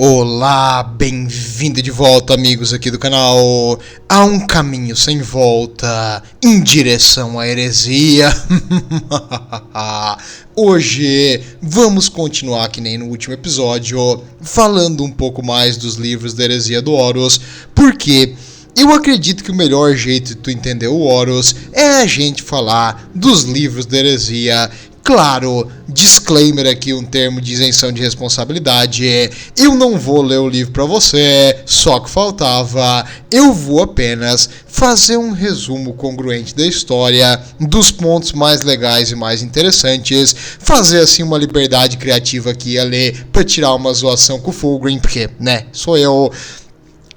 Olá, bem-vindo de volta, amigos aqui do canal. Há um caminho sem volta em direção à heresia. Hoje vamos continuar, que nem no último episódio, falando um pouco mais dos livros da heresia do Horus, porque eu acredito que o melhor jeito de tu entender o Horus é a gente falar dos livros da heresia. Claro, disclaimer aqui, um termo de isenção de responsabilidade. Eu não vou ler o livro para você, só que faltava. Eu vou apenas fazer um resumo congruente da história, dos pontos mais legais e mais interessantes, fazer assim uma liberdade criativa aqui a ler para tirar uma zoação com o Fulgrim, porque, né, sou eu.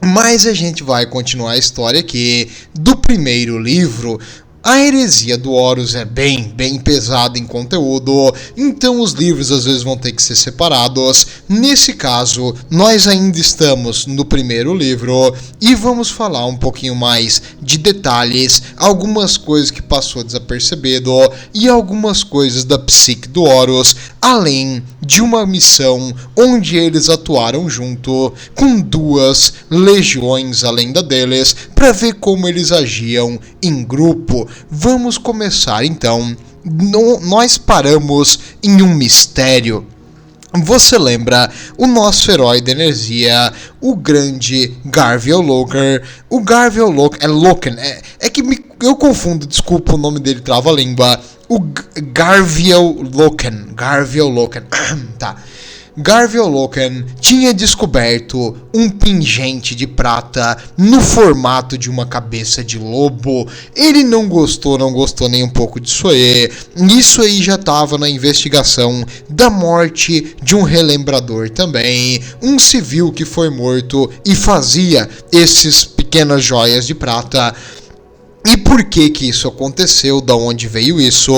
Mas a gente vai continuar a história aqui do primeiro livro. A heresia do Horus é bem pesada em conteúdo, então os livros às vezes vão ter que ser separados. Nesse caso, nós ainda estamos no primeiro livro e vamos falar um pouquinho mais de detalhes, algumas coisas que passou desapercebido e algumas coisas da psique do Horus, além de uma missão onde eles atuaram junto com duas legiões além da deles, para ver como eles agiam em grupo. Vamos começar então. Nós paramos em um mistério. Você lembra o nosso herói da energia, o grande Garviel Loker. O Garviel Loker é Loken, eu confundo, desculpa, o nome dele trava a língua. O Garviel Loken, tá. Garviel Loken tinha descoberto um pingente de prata no formato de uma cabeça de lobo. Ele não gostou nem um pouco disso aí. Isso aí já estava na investigação da morte de um relembrador também. Um civil que foi morto e fazia esses pequenas joias de prata. E por que isso aconteceu? Da onde veio isso?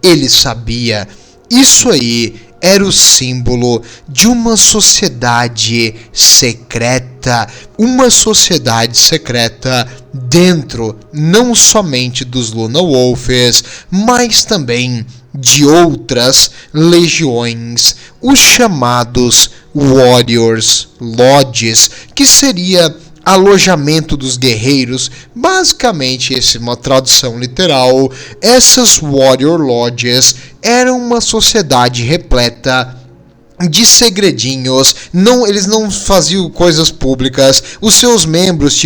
Ele sabia. Isso aí era o símbolo de uma sociedade secreta. Uma sociedade secreta dentro não somente dos Luna Wolves, mas também de outras legiões, os chamados Warriors Lodges, que seria alojamento dos guerreiros. Basicamente, essa é uma tradução literal. Essas Warrior Lodges eram uma sociedade repleta de segredinhos. Eles não faziam coisas públicas. Os seus membros,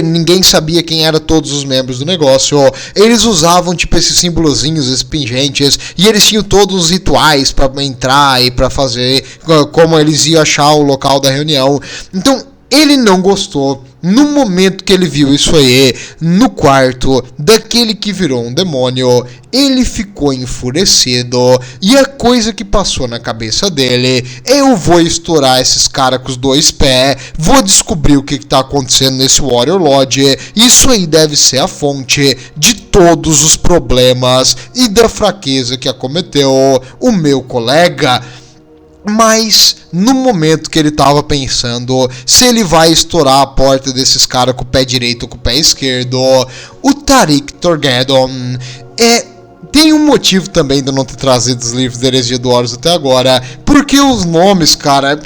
ninguém sabia quem eram todos os membros do negócio. Eles usavam esses símbolozinhos, esses pingentes, e eles tinham todos os rituais para entrar e para fazer como eles iam achar o local da reunião. Então, ele não gostou. No momento que ele viu isso aí, no quarto daquele que virou um demônio, ele ficou enfurecido. E a coisa que passou na cabeça dele: eu vou estourar esses caras com os dois pés, vou descobrir o que está acontecendo nesse Warrior Lodge. Isso aí deve ser a fonte de todos os problemas e da fraqueza que acometeu o meu colega. Mas no momento que ele estava pensando se ele vai estourar a porta desses caras com o pé direito ou com o pé esquerdo, o Tariq Torgeddon tem um motivo também de eu não ter trazido os livros da heresia do Horus até agora, porque os nomes, cara,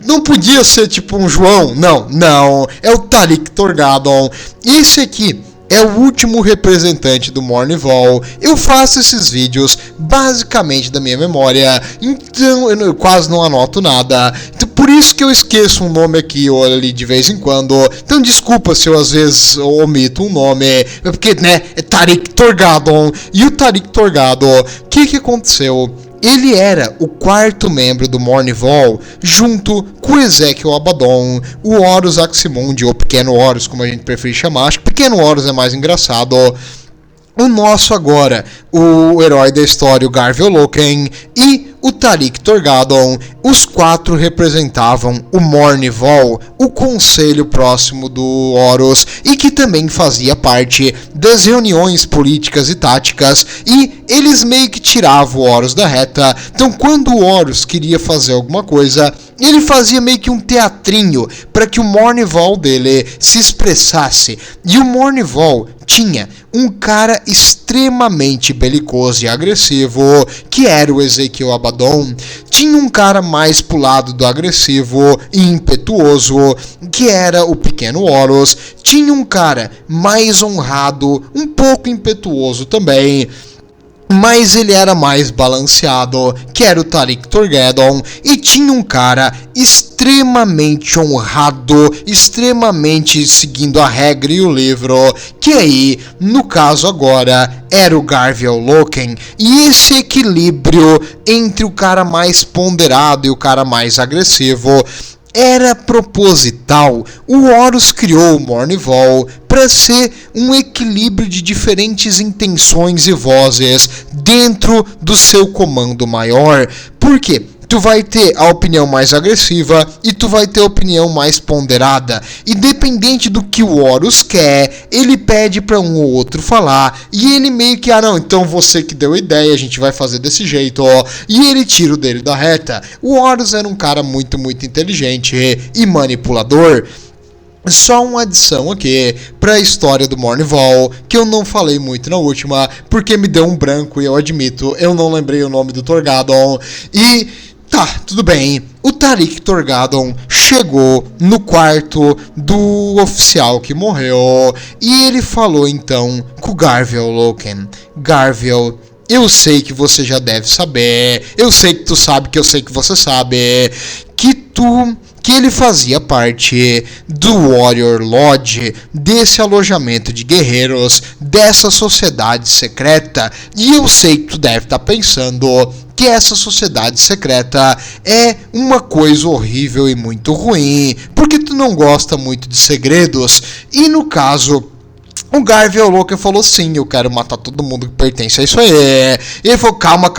não podia ser tipo um João, não, é o Tariq Torgeddon. Esse aqui é o último representante do Mournival. Eu faço esses vídeos basicamente da minha memória, então eu quase não anoto nada. Então, por isso que eu esqueço um nome aqui ou ali de vez em quando. Então desculpa se eu às vezes omito um nome, porque, né, é Tariq Torgeddon. E o Tariq Torgeddon, o que aconteceu? Ele era o quarto membro do Mournival, junto com Ezequiel Abaddon, o Horus Aximundi, ou Pequeno Horus, como a gente prefere chamar. Acho que Pequeno Horus é mais engraçado. O nosso agora, o herói da história, o Garviel Loken, e o Tariq Torgeddon, os quatro representavam o Mournival, o conselho próximo do Horus, e que também fazia parte das reuniões políticas e táticas, e eles meio que tiravam o Horus da reta. Então, quando o Horus queria fazer alguma coisa, ele fazia meio que um teatrinho para que o Mournival dele se expressasse. E o Mournival tinha um cara extremamente belicoso e agressivo, que era o Ezequiel Abaddon. Adon. Tinha um cara mais pro lado do agressivo e impetuoso, que era o pequeno Horus. Tinha um cara mais honrado, um pouco impetuoso também, mas ele era mais balanceado, que era o Tariq Torquedon. E tinha um cara extremamente honrado, extremamente seguindo a regra e o livro, que aí, no caso agora, era o Garviel Loken. E esse equilíbrio entre o cara mais ponderado e o cara mais agressivo era proposital. O Horus criou o Mournival para ser um equilíbrio de diferentes intenções e vozes dentro do seu comando maior. Por quê? Tu vai ter a opinião mais agressiva e tu vai ter a opinião mais ponderada. Independente do que o Horus quer, ele pede para um ou outro falar. E ele meio que, não, então você que deu a ideia, a gente vai fazer desse jeito, ó. E ele tira o dele da reta. O Horus era um cara muito, muito inteligente e manipulador. Só uma adição aqui para a história do Mournival, que eu não falei muito na última, porque me deu um branco e eu admito, eu não lembrei o nome do Torquedon. E tá, tudo bem. O Tariq Torquedon chegou no quarto do oficial que morreu e ele falou então com o Garviel Loken. Garviel, eu sei que você já deve saber, eu sei que tu sabe que eu sei que você sabe, que ele fazia parte do Warrior Lodge, desse alojamento de guerreiros, dessa sociedade secreta. E eu sei que tu deve estar pensando que essa sociedade secreta é uma coisa horrível e muito ruim, porque tu não gosta muito de segredos. E no caso, o Garviel Loken falou, sim, eu quero matar todo mundo que pertence a isso aí. Ele falou, calma,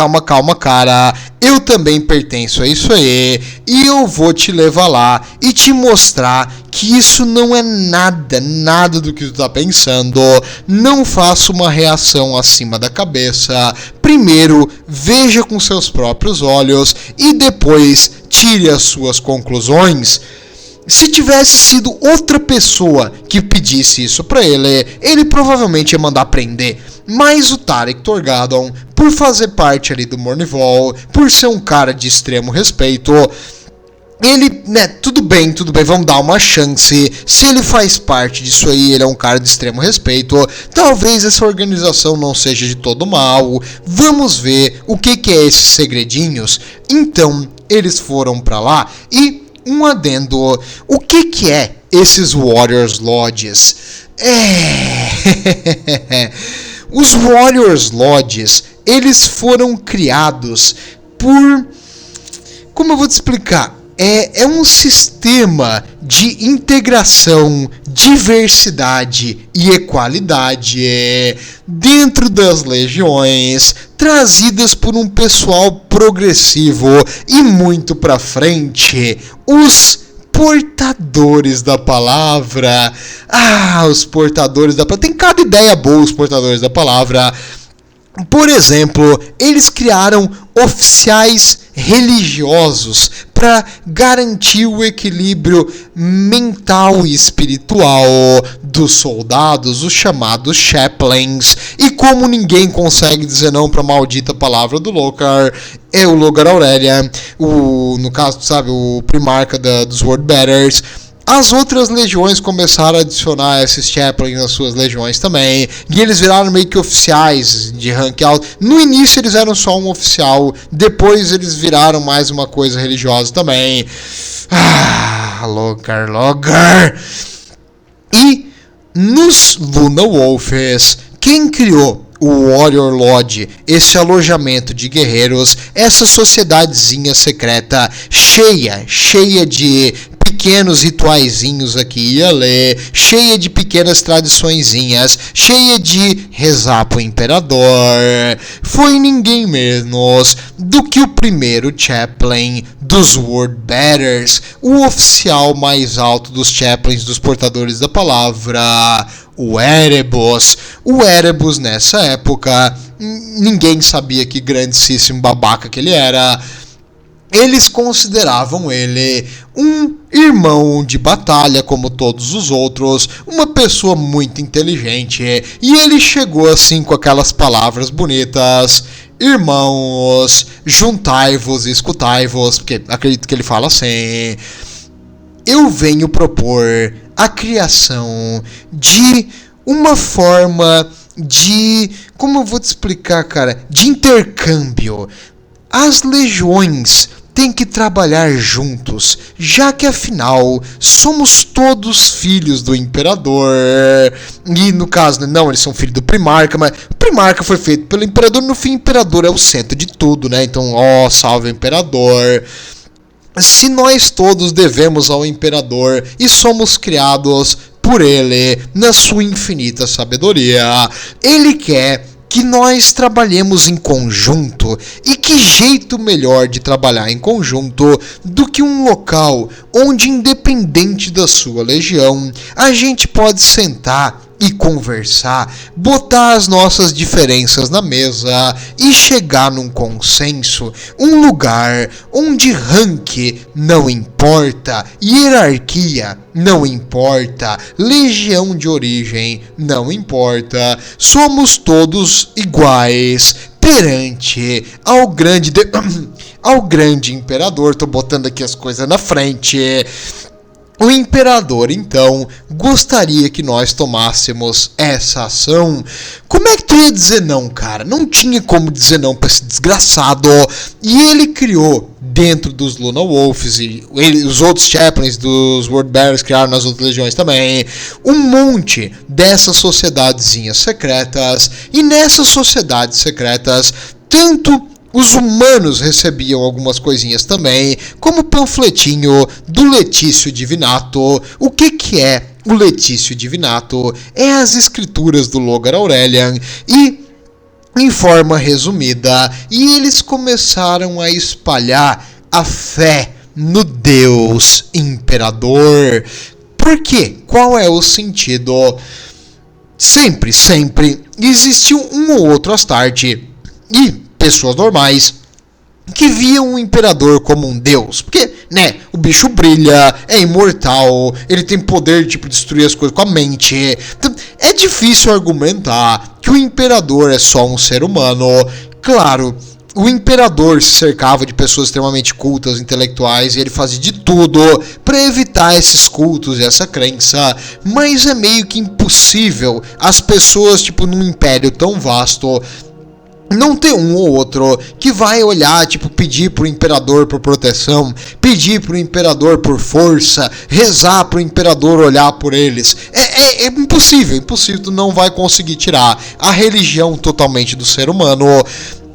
cara, eu também pertenço a isso aí, e eu vou te levar lá e te mostrar que isso não é nada do que tu tá pensando. Não faça uma reação acima da cabeça. Primeiro, veja com seus próprios olhos e depois tire as suas conclusões. Se tivesse sido outra pessoa que pedisse isso pra ele, ele provavelmente ia mandar prender. Mas o Tariq Torquedon, por fazer parte ali do Mournival, por ser um cara de extremo respeito, ele, tudo bem, vamos dar uma chance. Se ele faz parte disso aí, ele é um cara de extremo respeito, talvez essa organização não seja de todo mal. Vamos ver o que é esses segredinhos. Então, eles foram pra lá e um adendo, o que é esses Warriors Lodges? Os Warriors Lodges, eles foram criados por... Como eu vou te explicar? É um sistema de integração, diversidade e equalidade dentro das legiões, trazidas por um pessoal progressivo e muito pra frente, os portadores da palavra. Os portadores da palavra. Tem cada ideia boa, os portadores da palavra. Por exemplo, eles criaram oficiais religiosos para garantir o equilíbrio mental e espiritual dos soldados, os chamados chaplains. E como ninguém consegue dizer não para a maldita palavra do Lokar, é o Logar Aurelia, no caso, sabe, o primarca dos Wordbearers. As outras legiões começaram a adicionar esses chaplains nas suas legiões também, e eles viraram meio que oficiais de rank alto. No início eles eram só um oficial, depois eles viraram mais uma coisa religiosa também. Logar. E nos Luna Wolves, quem criou o Warrior Lodge, esse alojamento de guerreiros, essa sociedadezinha secreta cheia de pequenos rituaizinhos aqui e ali, cheia de pequenas tradiçõezinhas, cheia de rezar pro imperador, foi ninguém menos do que o primeiro chaplain dos Wordbearers, o oficial mais alto dos chaplains, dos portadores da palavra, o Erebus. O Erebus, nessa época, ninguém sabia que grandíssimo babaca que ele era. Eles consideravam ele um irmão de batalha como todos os outros, uma pessoa muito inteligente, e ele chegou assim com aquelas palavras bonitas: irmãos, juntai-vos e escutai-vos, porque acredito que ele fala assim, eu venho propor a criação de uma forma de, como eu vou te explicar, cara, de intercâmbio. As legiões têm que trabalhar juntos, já que afinal somos todos filhos do imperador. E no caso, não, eles são filhos do primarca, mas o primarca foi feito pelo imperador. No fim, o imperador é o centro de tudo, né? Então, salve o imperador. Se nós todos devemos ao imperador e somos criados por ele na sua infinita sabedoria, ele quer que nós trabalhemos em conjunto. E que jeito melhor de trabalhar em conjunto do que um local onde, independente da sua legião, a gente pode sentar e conversar, botar as nossas diferenças na mesa e chegar num consenso, um lugar onde rank não importa, hierarquia não importa, legião de origem não importa, somos todos iguais perante ao grande imperador. Tô botando aqui as coisas na frente. O imperador, então, gostaria que nós tomássemos essa ação. Como é que tu ia dizer não, cara? Não tinha como dizer não pra esse desgraçado. E ele criou, dentro dos Luna Wolves, e os outros chaplains dos World Bearers criaram nas outras legiões também, um monte dessas sociedadezinhas secretas. E nessas sociedades secretas, tanto os humanos recebiam algumas coisinhas também, como o panfletinho do Letício Divinato. O que é o Letício Divinato? É as escrituras do Logar Aurelian e, em forma resumida, e eles começaram a espalhar a fé no Deus Imperador. Por quê? Qual é o sentido? Sempre existiu um ou outro Astarte e pessoas normais que viam o imperador como um deus, porque, né, o bicho brilha, é imortal, ele tem poder de destruir as coisas com a mente. Então, é difícil argumentar que o imperador é só um ser humano. Claro, o imperador se cercava de pessoas extremamente cultas, intelectuais, e ele fazia de tudo para evitar esses cultos e essa crença, mas é meio que impossível as pessoas, num império tão vasto, não ter um ou outro que vai olhar, pedir pro imperador por proteção, pedir pro imperador por força, rezar pro imperador olhar por eles. É impossível, tu não vai conseguir tirar a religião totalmente do ser humano.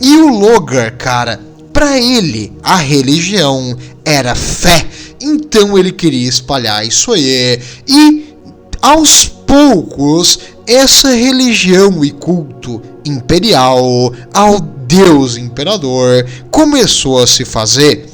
E o Logar, cara, pra ele, a religião era fé, então ele queria espalhar isso aí. E, aos poucos, essa religião e culto imperial ao Deus Imperador começou a se fazer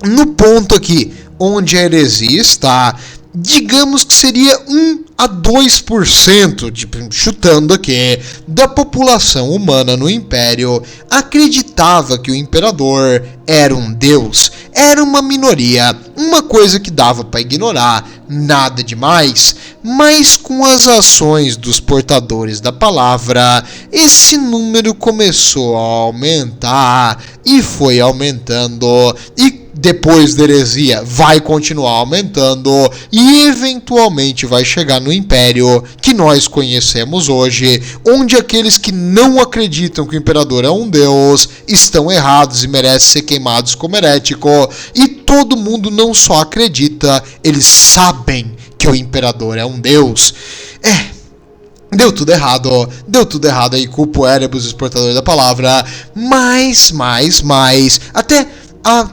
no ponto aqui onde a heresia está. Digamos que seria 1 a 2%, chutando aqui, da população humana no Império acreditava que o Imperador era um deus. Era uma minoria, uma coisa que dava para ignorar, nada demais. Mas com as ações dos portadores da palavra, esse número começou a aumentar e foi aumentando, e depois da heresia vai continuar aumentando e eventualmente vai chegar no Império que nós conhecemos hoje, onde aqueles que não acreditam que o Imperador é um deus estão errados e merecem ser queimados como herético, e todo mundo não só acredita, eles sabem que o Imperador é um deus. Deu tudo errado aí, culpo Erebus, os portadores da palavra, mas, até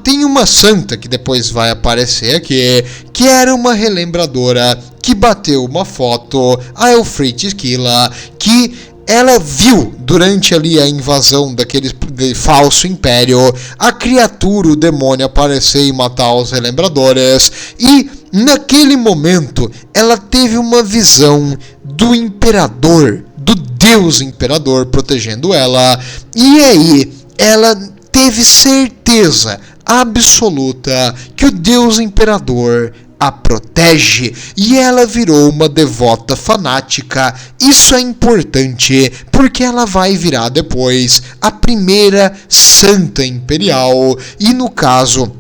tem uma santa que depois vai aparecer aqui, que era uma relembradora que bateu uma foto a Elfrith Kila, que ela viu durante ali a invasão daquele falso império a criatura, o demônio aparecer e matar os relembradores, e naquele momento ela teve uma visão do imperador, do Deus Imperador protegendo ela, e aí ela teve certeza absoluta que o Deus Imperador a protege e ela virou uma devota fanática. Isso é importante porque ela vai virar depois a primeira santa imperial e, no caso,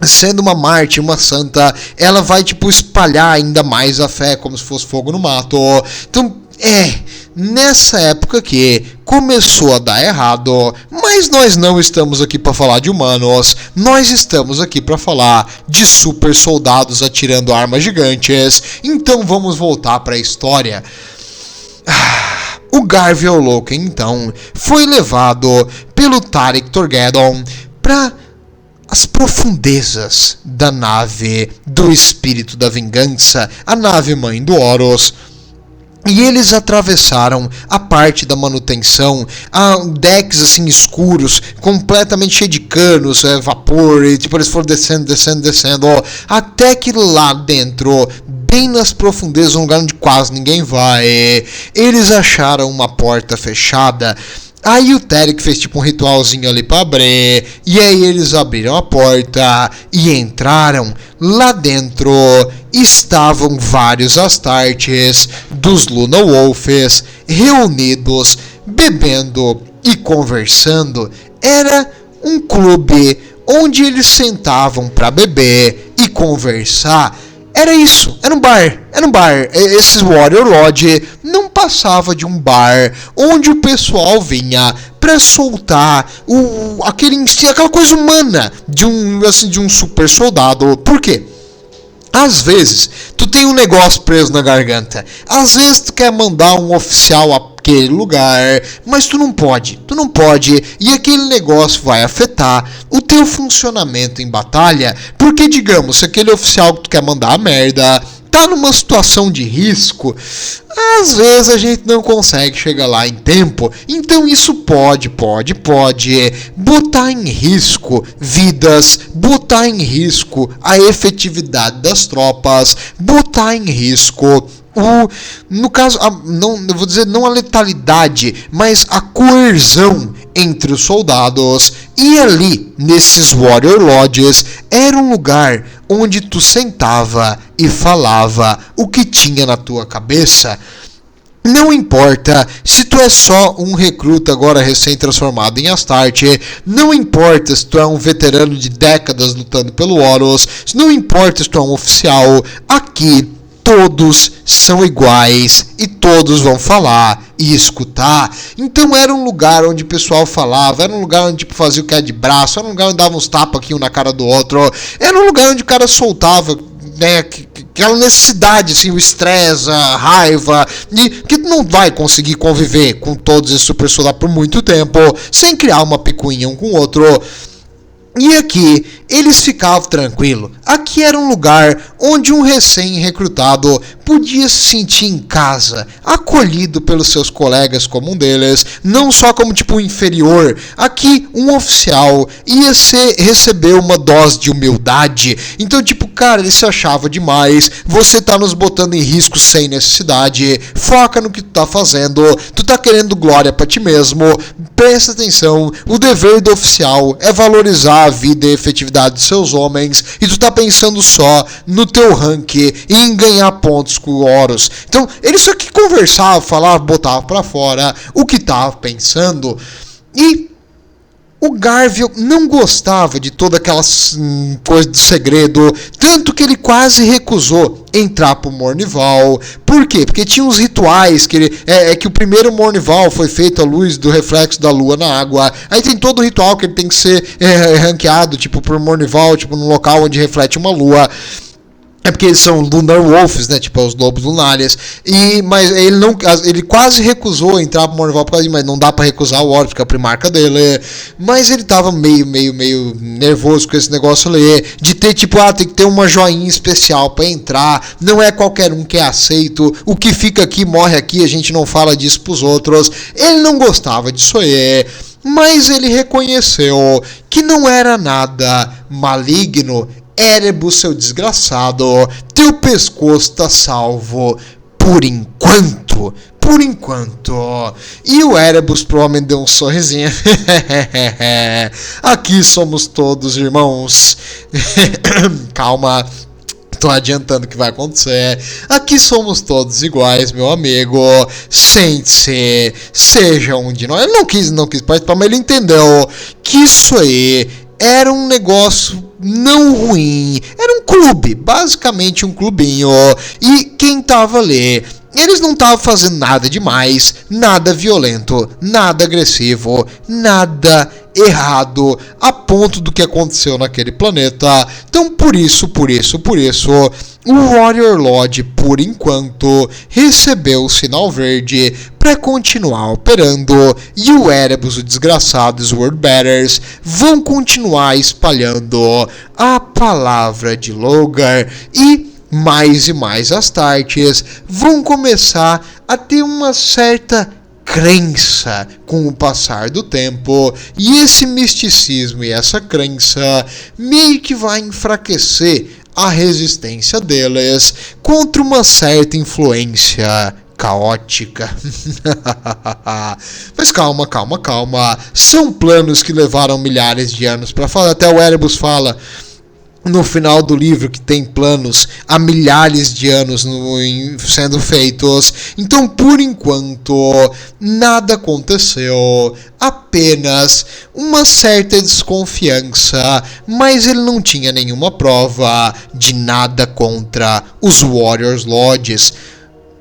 sendo uma mártir, uma santa, ela vai espalhar ainda mais a fé como se fosse fogo no mato. Então, nessa época que começou a dar errado, mas nós não estamos aqui para falar de humanos, nós estamos aqui para falar de super soldados atirando armas gigantes. Então vamos voltar para a história. O Garviel Loken, então, foi levado pelo Tarik Torgeddon para as profundezas da nave do Espírito da Vingança, a nave mãe do Horus. E eles atravessaram a parte da manutenção, decks assim escuros, completamente cheios de canos, vapor, e eles foram descendo, até que lá dentro, bem nas profundezas, um lugar onde quase ninguém vai, eles acharam uma porta fechada. Aí o Tarik fez um ritualzinho ali para abrir, e aí eles abriram a porta e entraram. Lá dentro estavam vários Astartes dos Luna Wolves reunidos, bebendo e conversando. Era um clube onde eles sentavam para beber e conversar. Era isso, era um bar. Esse Warrior Lodge não passava de um bar onde o pessoal vinha pra soltar aquela coisa humana de um super soldado. Por quê? Às vezes, tu tem um negócio preso na garganta. Às vezes, tu quer mandar um oficial àquele lugar, mas tu não pode. E aquele negócio vai afetar o teu funcionamento em batalha. Porque, digamos, se aquele oficial que tu quer mandar a merda tá numa situação de risco, às vezes a gente não consegue chegar lá em tempo. Então isso pode botar em risco vidas, botar em risco a efetividade das tropas, botar em risco no caso, eu vou dizer não a letalidade, mas a coerção entre os soldados. E ali, nesses Warrior Lodges, era um lugar onde tu sentava e falava o que tinha na tua cabeça. Não importa se tu é só um recruta agora recém-transformado em Astarte, não importa se tu é um veterano de décadas lutando pelo Horus, não importa se tu é um oficial, aqui todos são iguais e todos vão falar e escutar. Então era um lugar onde o pessoal falava, era um lugar onde fazia o que é de braço, era um lugar onde dava uns tapas aqui um na cara do outro, era um lugar onde o cara soltava, aquela necessidade, assim, o estresse, a raiva, que tu não vai conseguir conviver com todos esses super soldados por muito tempo, sem criar uma picuinha um com o outro. E aqui, eles ficavam tranquilos. Aqui era um lugar onde um recém-recrutado podia se sentir em casa, acolhido pelos seus colegas como um deles, não só como um inferior. Aqui, um oficial ia receber uma dose de humildade. Então, cara, ele se achava demais, você tá nos botando em risco sem necessidade, foca no que tu tá fazendo, tu tá querendo glória pra ti mesmo, presta atenção, o dever do oficial é valorizar a vida e a efetividade de seus homens, e tu tá pensando só no teu rank e em ganhar pontos com o Horus. Então, ele só que conversava, falava, botava pra fora o que tava pensando. E o Garviel não gostava de toda aquela coisa de segredo, tanto que ele quase recusou entrar pro Mournival. Por quê? Porque tinha uns rituais que que o primeiro Mournival foi feito à luz do reflexo da lua na água. Aí tem todo o ritual que ele tem que ser ranqueado, por Mournival, num local onde reflete uma lua. É porque eles são Lunar Wolves, né? Os lobos lunares. Mas ele quase recusou entrar pro Mournival por causa disso, mas não dá pra recusar o Horus, porque é a primarca dele. Mas ele tava meio nervoso com esse negócio ali, de ter tem que ter uma joinha especial pra entrar. Não é qualquer um que é aceito. O que fica aqui morre aqui, a gente não fala disso pros outros. Ele não gostava disso aí. Mas ele reconheceu que não era nada maligno. Erebus, seu desgraçado, teu pescoço tá salvo por enquanto. E o Erebus provavelmente deu um sorrisinho. Aqui somos todos irmãos. Calma, tô adiantando o que vai acontecer. Aqui somos todos iguais, meu amigo. Sente-se, seja um de nós. Ele não quis participar, mas ele entendeu que isso aí era um negócio não ruim. Era um clube, basicamente um clubinho. E quem tava ali, eles não estavam fazendo nada demais, nada violento, nada agressivo, nada errado a ponto do que aconteceu naquele planeta. Então por isso, o Warrior Lodge, por enquanto, recebeu o sinal verde para continuar operando, e o Erebus, o desgraçado, os Worldbearers vão continuar espalhando a palavra de Logar, e mais Astartes vão começar a ter uma certa crença com o passar do tempo, e esse misticismo e essa crença meio que vai enfraquecer a resistência deles contra uma certa influência caótica. Mas calma. São planos que levaram milhares de anos para falar. Até o Erebus fala no final do livro que tem planos há milhares de anos sendo feitos. Então, por enquanto, nada aconteceu. Apenas uma certa desconfiança, mas ele não tinha nenhuma prova de nada contra os Warriors Lodges.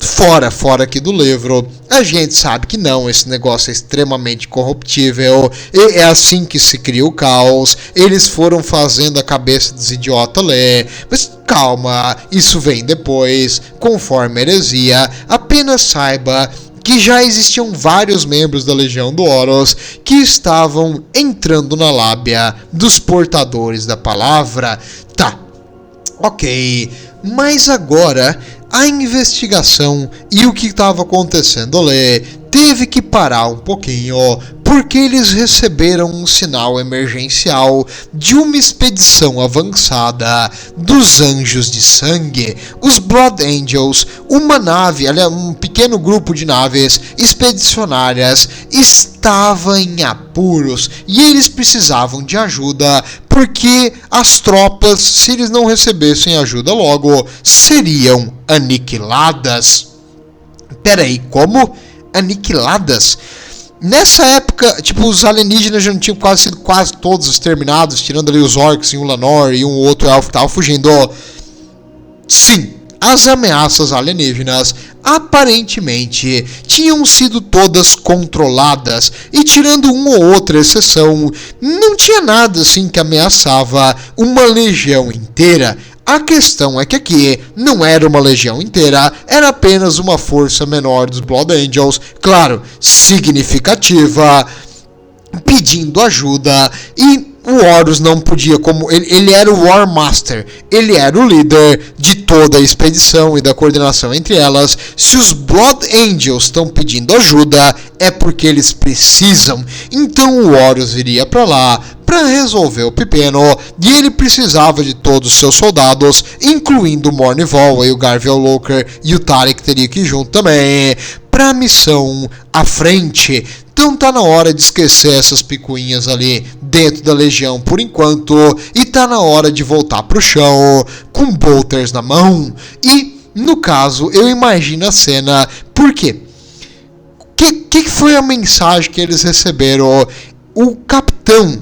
Fora aqui do livro, a gente sabe que não, esse negócio é extremamente corruptível, e é assim que se cria o caos. Eles foram fazendo a cabeça dos idiotas ler, mas calma, isso vem depois, conforme a heresia. Apenas saiba que já existiam vários membros da Legião do Horus que estavam entrando na lábia dos portadores da palavra. Tá, ok, mas agora a investigação e o que estava acontecendo ali teve que parar um pouquinho, porque eles receberam um sinal emergencial de uma expedição avançada dos Anjos de Sangue, os Blood Angels, uma nave, um pequeno grupo de naves expedicionárias estava em apuros e eles precisavam de ajuda, porque as tropas, se eles não recebessem ajuda logo, seriam aniquiladas. Peraí, como? Aniquiladas? Nessa época, os alienígenas já não tinham quase todos exterminados, tirando ali os orcs e um Lanor e um outro elfo que tava fugindo. Sim, as ameaças alienígenas aparentemente tinham sido todas controladas, e tirando uma ou outra exceção, não tinha nada assim que ameaçava uma legião inteira. A questão é que aqui não era uma legião inteira, era apenas uma força menor dos Blood Angels, claro, significativa, pedindo ajuda, e o Horus não podia, como ele era o War Master, ele era o líder de toda a expedição e da coordenação entre elas. Se os Blood Angels estão pedindo ajuda, é porque eles precisam. Então o Horus iria para lá para resolver o pepino, e ele precisava de todos os seus soldados, incluindo o Mournival e o Garviel Loker, e o Tarek teria que ir junto também para a missão à frente. Então tá na hora de esquecer essas picuinhas ali dentro da legião por enquanto, e tá na hora de voltar pro chão com bolters na mão. E no caso, eu imagino a cena, porque que foi a mensagem que eles receberam? O capitão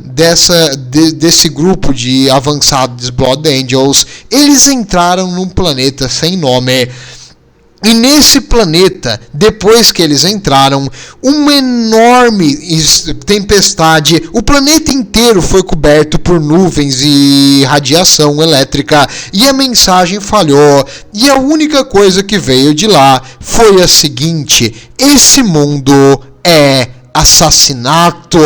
desse grupo de avançados Blood Angels, eles entraram num planeta sem nome. E nesse planeta, depois que eles entraram, uma enorme tempestade, o planeta inteiro foi coberto por nuvens e radiação elétrica, e a mensagem falhou, e a única coisa que veio de lá foi a seguinte: esse mundo é assassinato.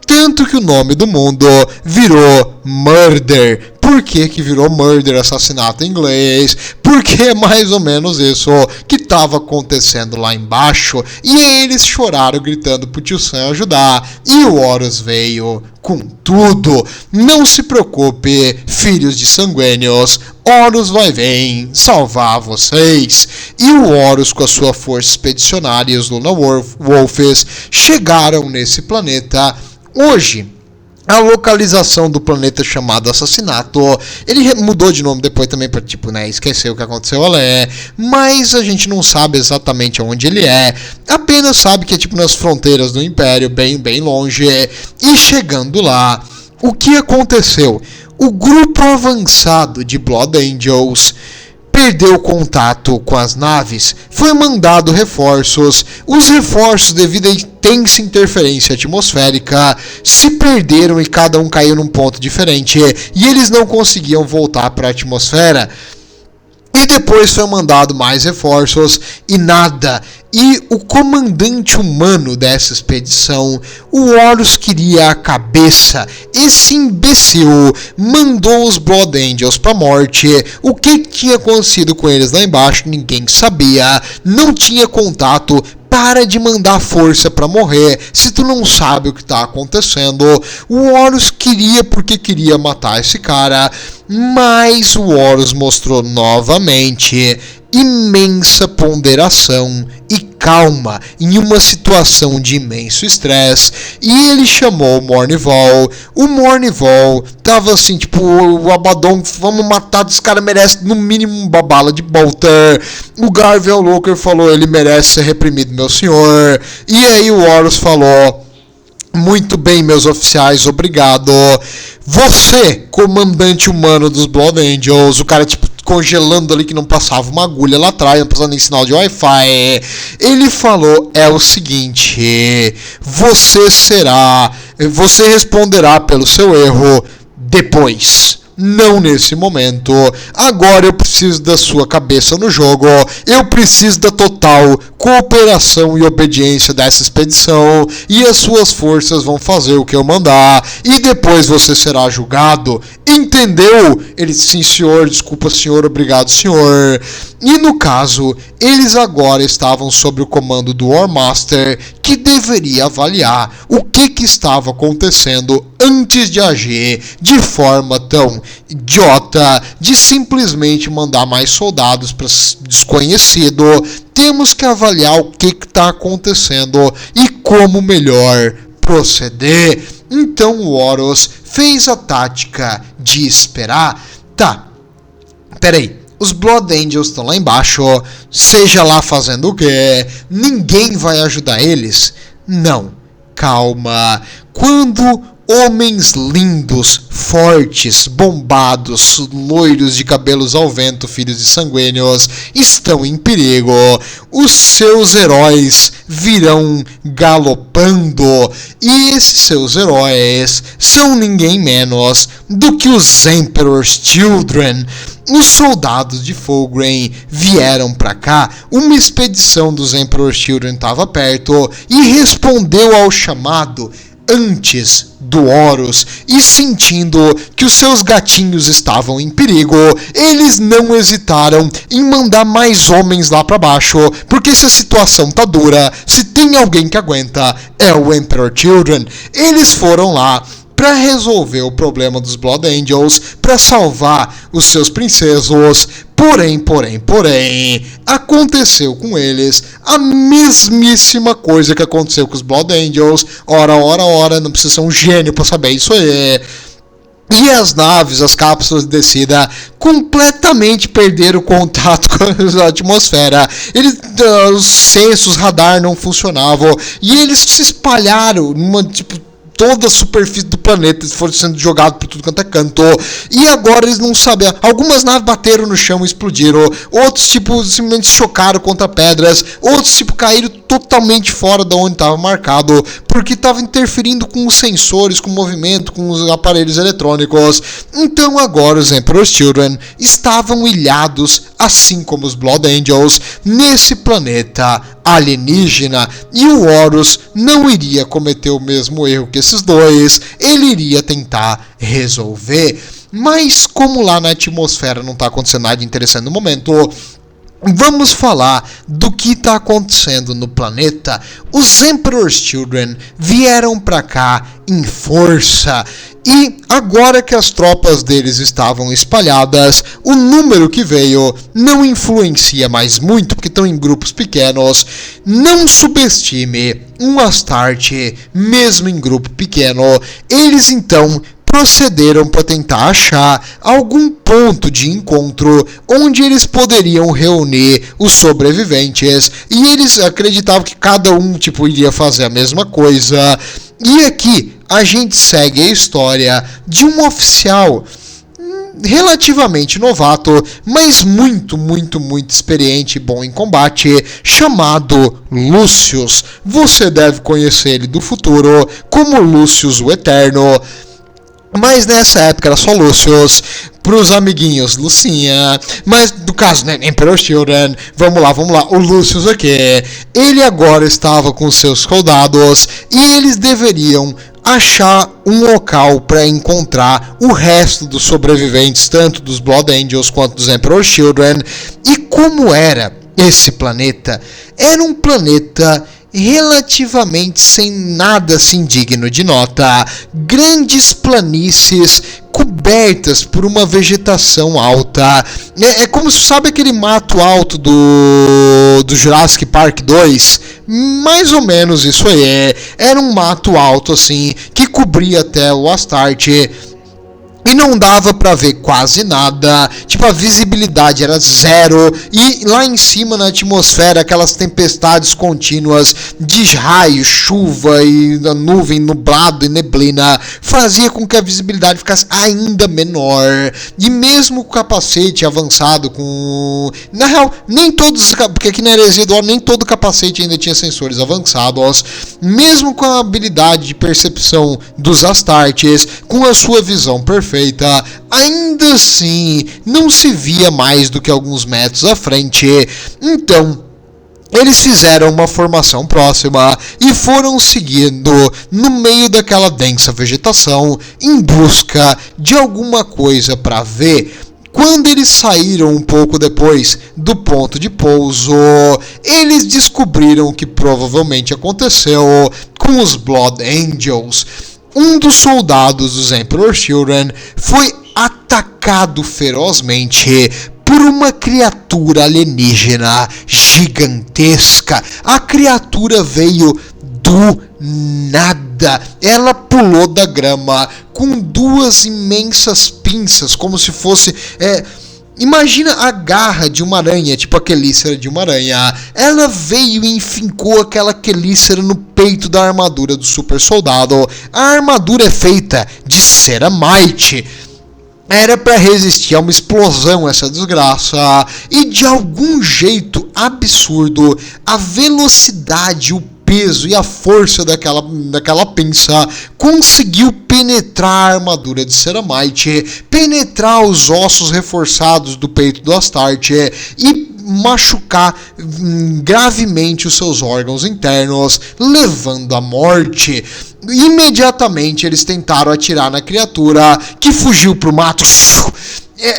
Tanto que o nome do mundo virou Murder. Por que virou Murder, assassinato em inglês? Porque é mais ou menos isso que estava acontecendo lá embaixo. E eles choraram gritando pro tio Sam ajudar. E o Horus veio com tudo. Não se preocupe, filhos de sanguíneos. Horus vai vir salvar vocês. E o Horus, com a sua força expedicionária, e os Luna Wolves chegaram nesse planeta. Hoje, a localização do planeta chamado Assassinato. Ele mudou de nome depois também pra, esquecer o que aconteceu ali. Mas a gente não sabe exatamente onde ele é. Apenas sabe que é nas fronteiras do Império, bem, bem longe. E chegando lá, o que aconteceu? O grupo avançado de Blood Angels perdeu contato com as naves, foi mandado reforços. Os reforços, devido à intensa interferência atmosférica, se perderam e cada um caiu num ponto diferente, e eles não conseguiam voltar para a atmosfera. E depois foi mandado mais reforços e nada. E o comandante humano dessa expedição, o Horus, queria a cabeça. Esse imbecil mandou os Blood Angels pra morte. O que tinha acontecido com eles lá embaixo, ninguém sabia. Não tinha contato. Para de mandar força pra morrer, se tu não sabe o que tá acontecendo. O Horus queria porque queria matar esse cara, mas o Horus mostrou novamente imensa ponderação e calma em uma situação de imenso estresse, e ele chamou o Mournival. O Mournival tava assim, o Abaddon, vamos matar, esse cara merece no mínimo uma bala de bolter. O Garvel Loker falou, ele merece ser reprimido, meu senhor. E aí o Horus falou, muito bem, meus oficiais, obrigado. Você, comandante humano dos Blood Angels, o cara congelando ali que não passava uma agulha lá atrás, não passava nem sinal de Wi-Fi. Ele falou, é o seguinte, você responderá pelo seu erro depois. Não nesse momento. Agora eu preciso da sua cabeça no jogo. Eu preciso da total cooperação e obediência dessa expedição. E as suas forças vão fazer o que eu mandar. E depois você será julgado. Entendeu? Ele, sim senhor, desculpa senhor, obrigado senhor. E no caso, eles agora estavam sob o comando do War Master, que deveria avaliar o que estava acontecendo antes de agir de forma tão idiota, de simplesmente mandar mais soldados para desconhecido. Temos que avaliar o que está acontecendo e como melhor proceder. Então o Horus fez a tática de esperar. Tá, peraí. Os Blood Angels estão lá embaixo, seja lá fazendo o quê? Ninguém vai ajudar eles? Não, calma. Quando homens lindos, fortes, bombados, loiros de cabelos ao vento, filhos de sanguíneos, estão em perigo, os seus heróis virão galopando, e esses seus heróis são ninguém menos do que os Emperor's Children. Os soldados de Fulgrim vieram para cá, uma expedição dos Emperor's Children estava perto e respondeu ao chamado antes do Horus, e sentindo que os seus gatinhos estavam em perigo, eles não hesitaram em mandar mais homens lá para baixo, porque se a situação tá dura, se tem alguém que aguenta, é o Emperor Children. Eles foram lá para resolver o problema dos Blood Angels, para salvar os seus princesos. Porém, aconteceu com eles a mesmíssima coisa que aconteceu com os Blood Angels. Ora, não precisa ser um gênio para saber isso aí. E as naves, as cápsulas de descida, completamente perderam contato com a atmosfera. Os sensores, radar não funcionavam. E eles se espalharam numa, toda a superfície do planeta, eles foram sendo jogados por tudo quanto é canto, e agora eles não sabem. Algumas naves bateram no chão e explodiram, outros simplesmente chocaram contra pedras, outros caíram totalmente fora de onde estava marcado, porque estava interferindo com os sensores, com o movimento, com os aparelhos eletrônicos. Então agora os Emperor's Children estavam ilhados, assim como os Blood Angels, nesse planeta alienígena, e o Horus não iria cometer o mesmo erro que esses dois, ele iria tentar resolver. Mas como lá na atmosfera não está acontecendo nada interessante no momento, vamos falar do que está acontecendo no planeta. Os Emperor's Children vieram para cá em força E agora que as tropas deles estavam espalhadas, o número que veio não influencia mais muito, porque estão em grupos pequenos. Não subestime um Astarte, mesmo em grupo pequeno. Eles então procederam para tentar achar algum ponto de encontro onde eles poderiam reunir os sobreviventes, e eles acreditavam que cada um iria fazer a mesma coisa. E aqui a gente segue a história de um oficial relativamente novato, mas muito experiente e bom em combate, chamado Lucius. Você deve conhecer ele do futuro como Lucius o Eterno, mas nessa época era só Lucius. Pros amiguinhos, Lucinha. Mas no caso, né, Emperor Children, vamos lá, o Lucius aqui. Ele agora estava com seus soldados e eles deveriam achar um local para encontrar o resto dos sobreviventes, tanto dos Blood Angels quanto dos Emperor Children. E como era esse planeta? Era um planeta relativamente sem nada assim digno de nota. Grandes planícies cobertas por uma vegetação alta. É como se, sabe aquele mato alto do Jurassic Park 2? Mais ou menos isso aí. Era um mato alto assim, que cobria até o Astarte. E não dava pra ver quase nada, a visibilidade era zero, e lá em cima na atmosfera aquelas tempestades contínuas de raio, chuva e nuvem, nublado e neblina, fazia com que a visibilidade ficasse ainda menor. E mesmo com o capacete avançado na real, nem todos, porque aqui na Heresia do Oro nem todo capacete ainda tinha sensores avançados, mesmo com a habilidade de percepção dos Astartes, com a sua visão perfeita, ainda assim não se via mais do que alguns metros à frente. Então eles fizeram uma formação próxima e foram seguindo no meio daquela densa vegetação em busca de alguma coisa para ver. Quando eles saíram um pouco depois do ponto de pouso, eles descobriram o que provavelmente aconteceu com os Blood Angels. Um dos soldados dos Emperor Children foi atacado ferozmente por uma criatura alienígena gigantesca. A criatura veio do nada. Ela pulou da grama com duas imensas pinças, como se fosse... Imagina a garra de uma aranha, a quelícera de uma aranha. Ela veio e enfincou aquela quelícera no peito da armadura do super soldado. A armadura é feita de ceramite. Era para resistir a uma explosão essa desgraça. E de algum jeito absurdo, a velocidade, o peso e a força daquela pinça conseguiu penetrar a armadura de ceramite, penetrar os ossos reforçados do peito do Astarte e machucar gravemente os seus órgãos internos, levando à morte. Imediatamente eles tentaram atirar na criatura, que fugiu pro mato.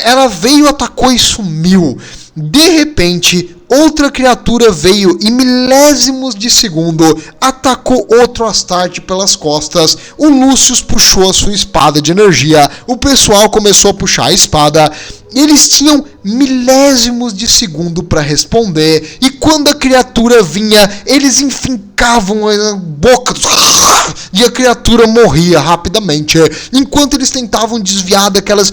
Ela veio, atacou e sumiu. De repente, outra criatura veio e milésimos de segundo atacou outro Astarte pelas costas. O Lucius puxou a sua espada de energia. O pessoal começou a puxar a espada. Eles tinham milésimos de segundo para responder. E quando a criatura vinha, eles enfincavam a boca e a criatura morria rapidamente. Enquanto eles tentavam desviar daquelas...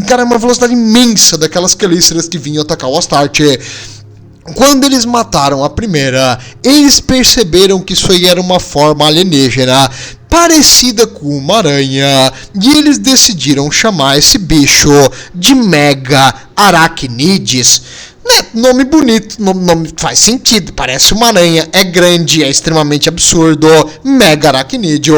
Cara, uma velocidade imensa daquelas quelíceras que vinham atacar o Astarte. Quando eles mataram a primeira, eles perceberam que isso aí era uma forma alienígena parecida com uma aranha, e eles decidiram chamar esse bicho de Mega Arachnides. Nome bonito, nome faz sentido, parece uma aranha, é grande, é extremamente absurdo. Mega Arachnidio,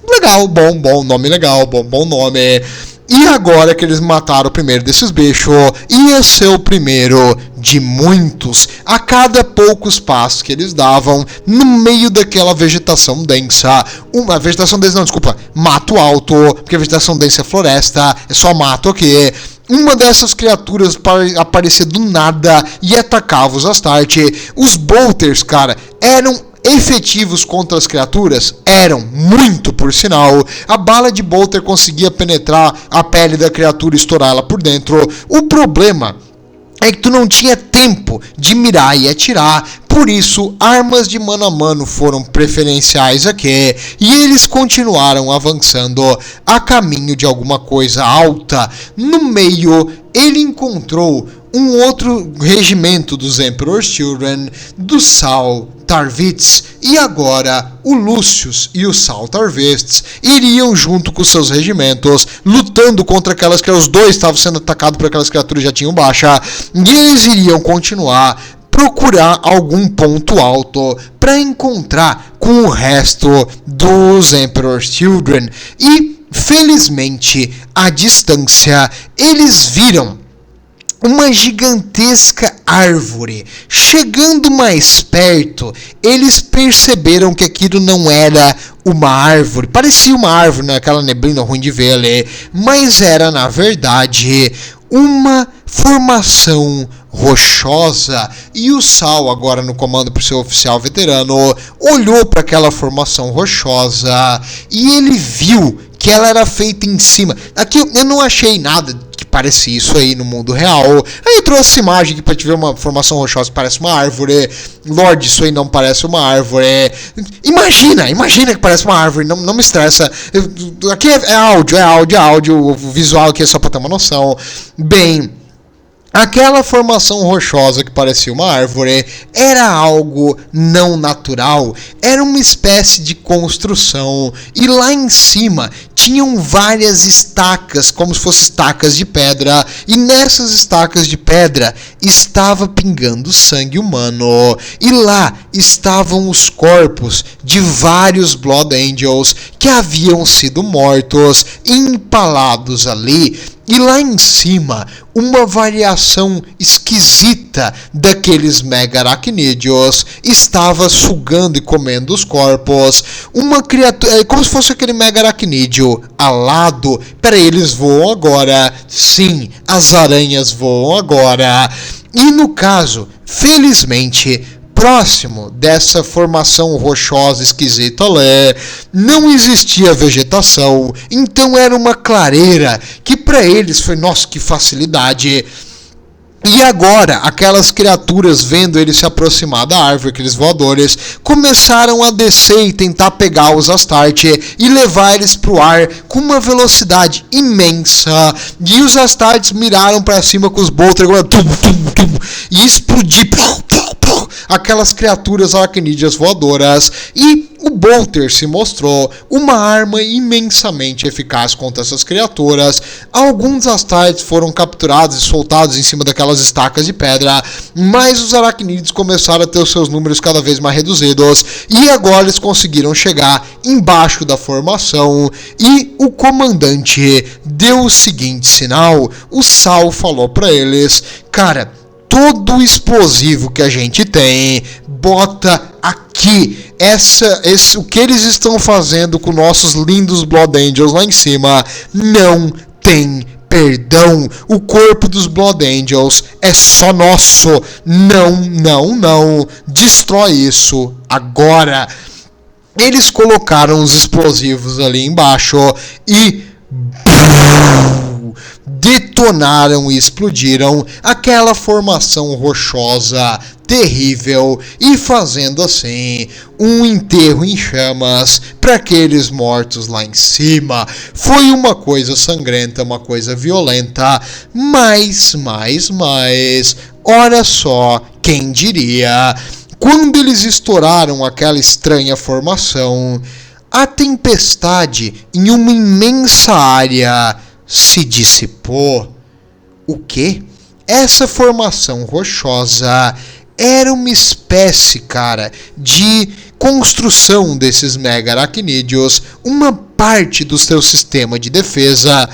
legal, bom nome, legal, bom nome. E agora que eles mataram o primeiro desses bichos, ia ser o primeiro de muitos. A cada poucos passos que eles davam, no meio daquela vegetação densa, mato alto, porque a vegetação densa é floresta, é só mato aqui. Uma dessas criaturas aparecia do nada e atacava os Astarte. Os Bolters, cara, eram efetivos contra as criaturas? Eram, muito por sinal. A bala de Bolter conseguia penetrar a pele da criatura e estourar ela por dentro. O problema é que tu não tinha tempo de mirar e atirar, por isso armas de mano a mano foram preferenciais aqui, e eles continuaram avançando a caminho de alguma coisa alta. No meio, ele encontrou um outro regimento dos Emperor's Children, do Saul Tarvitz, e agora o Lucius e o Saul Tarvitz iriam junto com seus regimentos, lutando contra aquelas que os dois estavam sendo atacados por aquelas criaturas que já tinham baixa, e eles iriam continuar procurar algum ponto alto para encontrar com o resto dos Emperor's Children. E felizmente, à distância, eles viram uma gigantesca árvore. Chegando mais perto, eles perceberam que aquilo não era uma árvore. Parecia uma árvore naquela neblina ruim de ver ali, mas era, na verdade, uma formação rochosa. E o Saul, agora no comando por seu oficial veterano, olhou para aquela formação rochosa e ele viu que ela era feita em cima. Aqui eu não achei nada que parecia isso aí no mundo real. Aí eu trouxe essa imagem aqui pra te ver uma formação rochosa que parece uma árvore. Lorde, isso aí não parece uma árvore. Imagina que parece uma árvore, não me estressa. Aqui é áudio, o visual aqui é só pra ter uma noção. Bem, aquela formação rochosa que parecia uma árvore era algo não natural, era uma espécie de construção, e lá em cima tinham várias estacas, como se fossem estacas de pedra, e nessas estacas de pedra estava pingando sangue humano, e lá estavam os corpos de vários Blood Angels que haviam sido mortos, empalados ali. E lá em cima, uma variação esquisita daqueles mega aracnídeos estava sugando e comendo os corpos. Uma criatura, como se fosse aquele mega aracnídeo alado. Peraí, eles voam agora. Sim, as aranhas voam agora. E no caso, felizmente, próximo dessa formação rochosa esquisita ali, não existia vegetação, então era uma clareira que para eles foi, nossa, que facilidade. E agora, aquelas criaturas, vendo ele se aproximar da árvore, aqueles voadores, começaram a descer e tentar pegar os Astarte e levar eles pro ar com uma velocidade imensa. E os Astartes miraram para cima com os bolters e explodiram aquelas criaturas aracnídeas voadoras, e o bolter se mostrou uma arma imensamente eficaz contra essas criaturas. Alguns Astartes foram capturados e soltados em cima daquelas estacas de pedra, mas os aracnídeos começaram a ter os seus números cada vez mais reduzidos, e agora eles conseguiram chegar embaixo da formação, e o comandante deu o seguinte sinal. O Saul falou para eles: cara, todo o explosivo que a gente tem, bota aqui. O que eles estão fazendo com nossos lindos Blood Angels lá em cima não tem perdão. O corpo dos Blood Angels é só nosso. Não. Destrói isso agora. Eles colocaram os explosivos ali embaixo e detonaram e explodiram aquela formação rochosa terrível, e fazendo assim um enterro em chamas para aqueles mortos lá em cima. Foi uma coisa sangrenta, uma coisa violenta, mas olha só, quem diria, quando eles estouraram aquela estranha formação, a tempestade em uma imensa área se dissipou. O quê? Essa formação rochosa era uma espécie, cara, de construção desses mega aracnídeos, uma parte do seu sistema de defesa,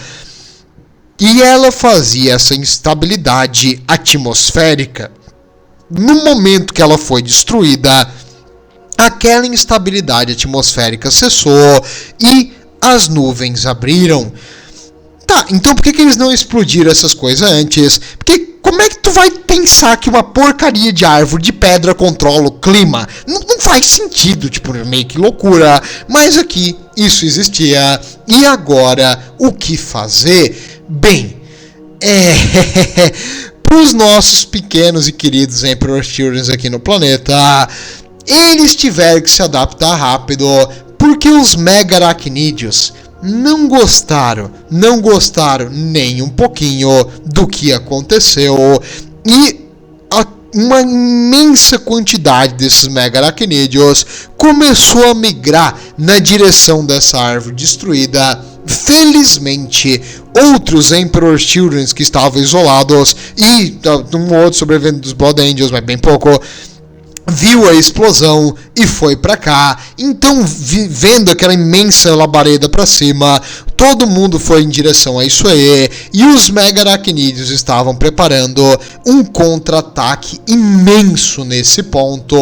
e ela fazia essa instabilidade atmosférica. No momento que ela foi destruída, aquela instabilidade atmosférica cessou e as nuvens abriram. Tá, então por que eles não explodiram essas coisas antes? Porque Como é que tu vai pensar que uma porcaria de árvore de pedra controla o clima? Não faz sentido, tipo, meio que loucura. Mas aqui isso existia. E agora, o que fazer? Bem, para os nossos pequenos e queridos Emperor Children aqui no planeta, eles tiveram que se adaptar rápido, porque os Mega Aracnídeos não gostaram nem um pouquinho do que aconteceu, e uma imensa quantidade desses Mega Aracnídeos começou a migrar na direção dessa árvore destruída. Felizmente, outros Emperor Children que estavam isolados e um outro sobrevivente dos Blood Angels, mas bem pouco, viu a explosão e foi pra cá. Então, vendo aquela imensa labareda pra cima, todo mundo foi em direção a isso aí, e os Mega Aracnídeos estavam preparando um contra-ataque imenso nesse ponto.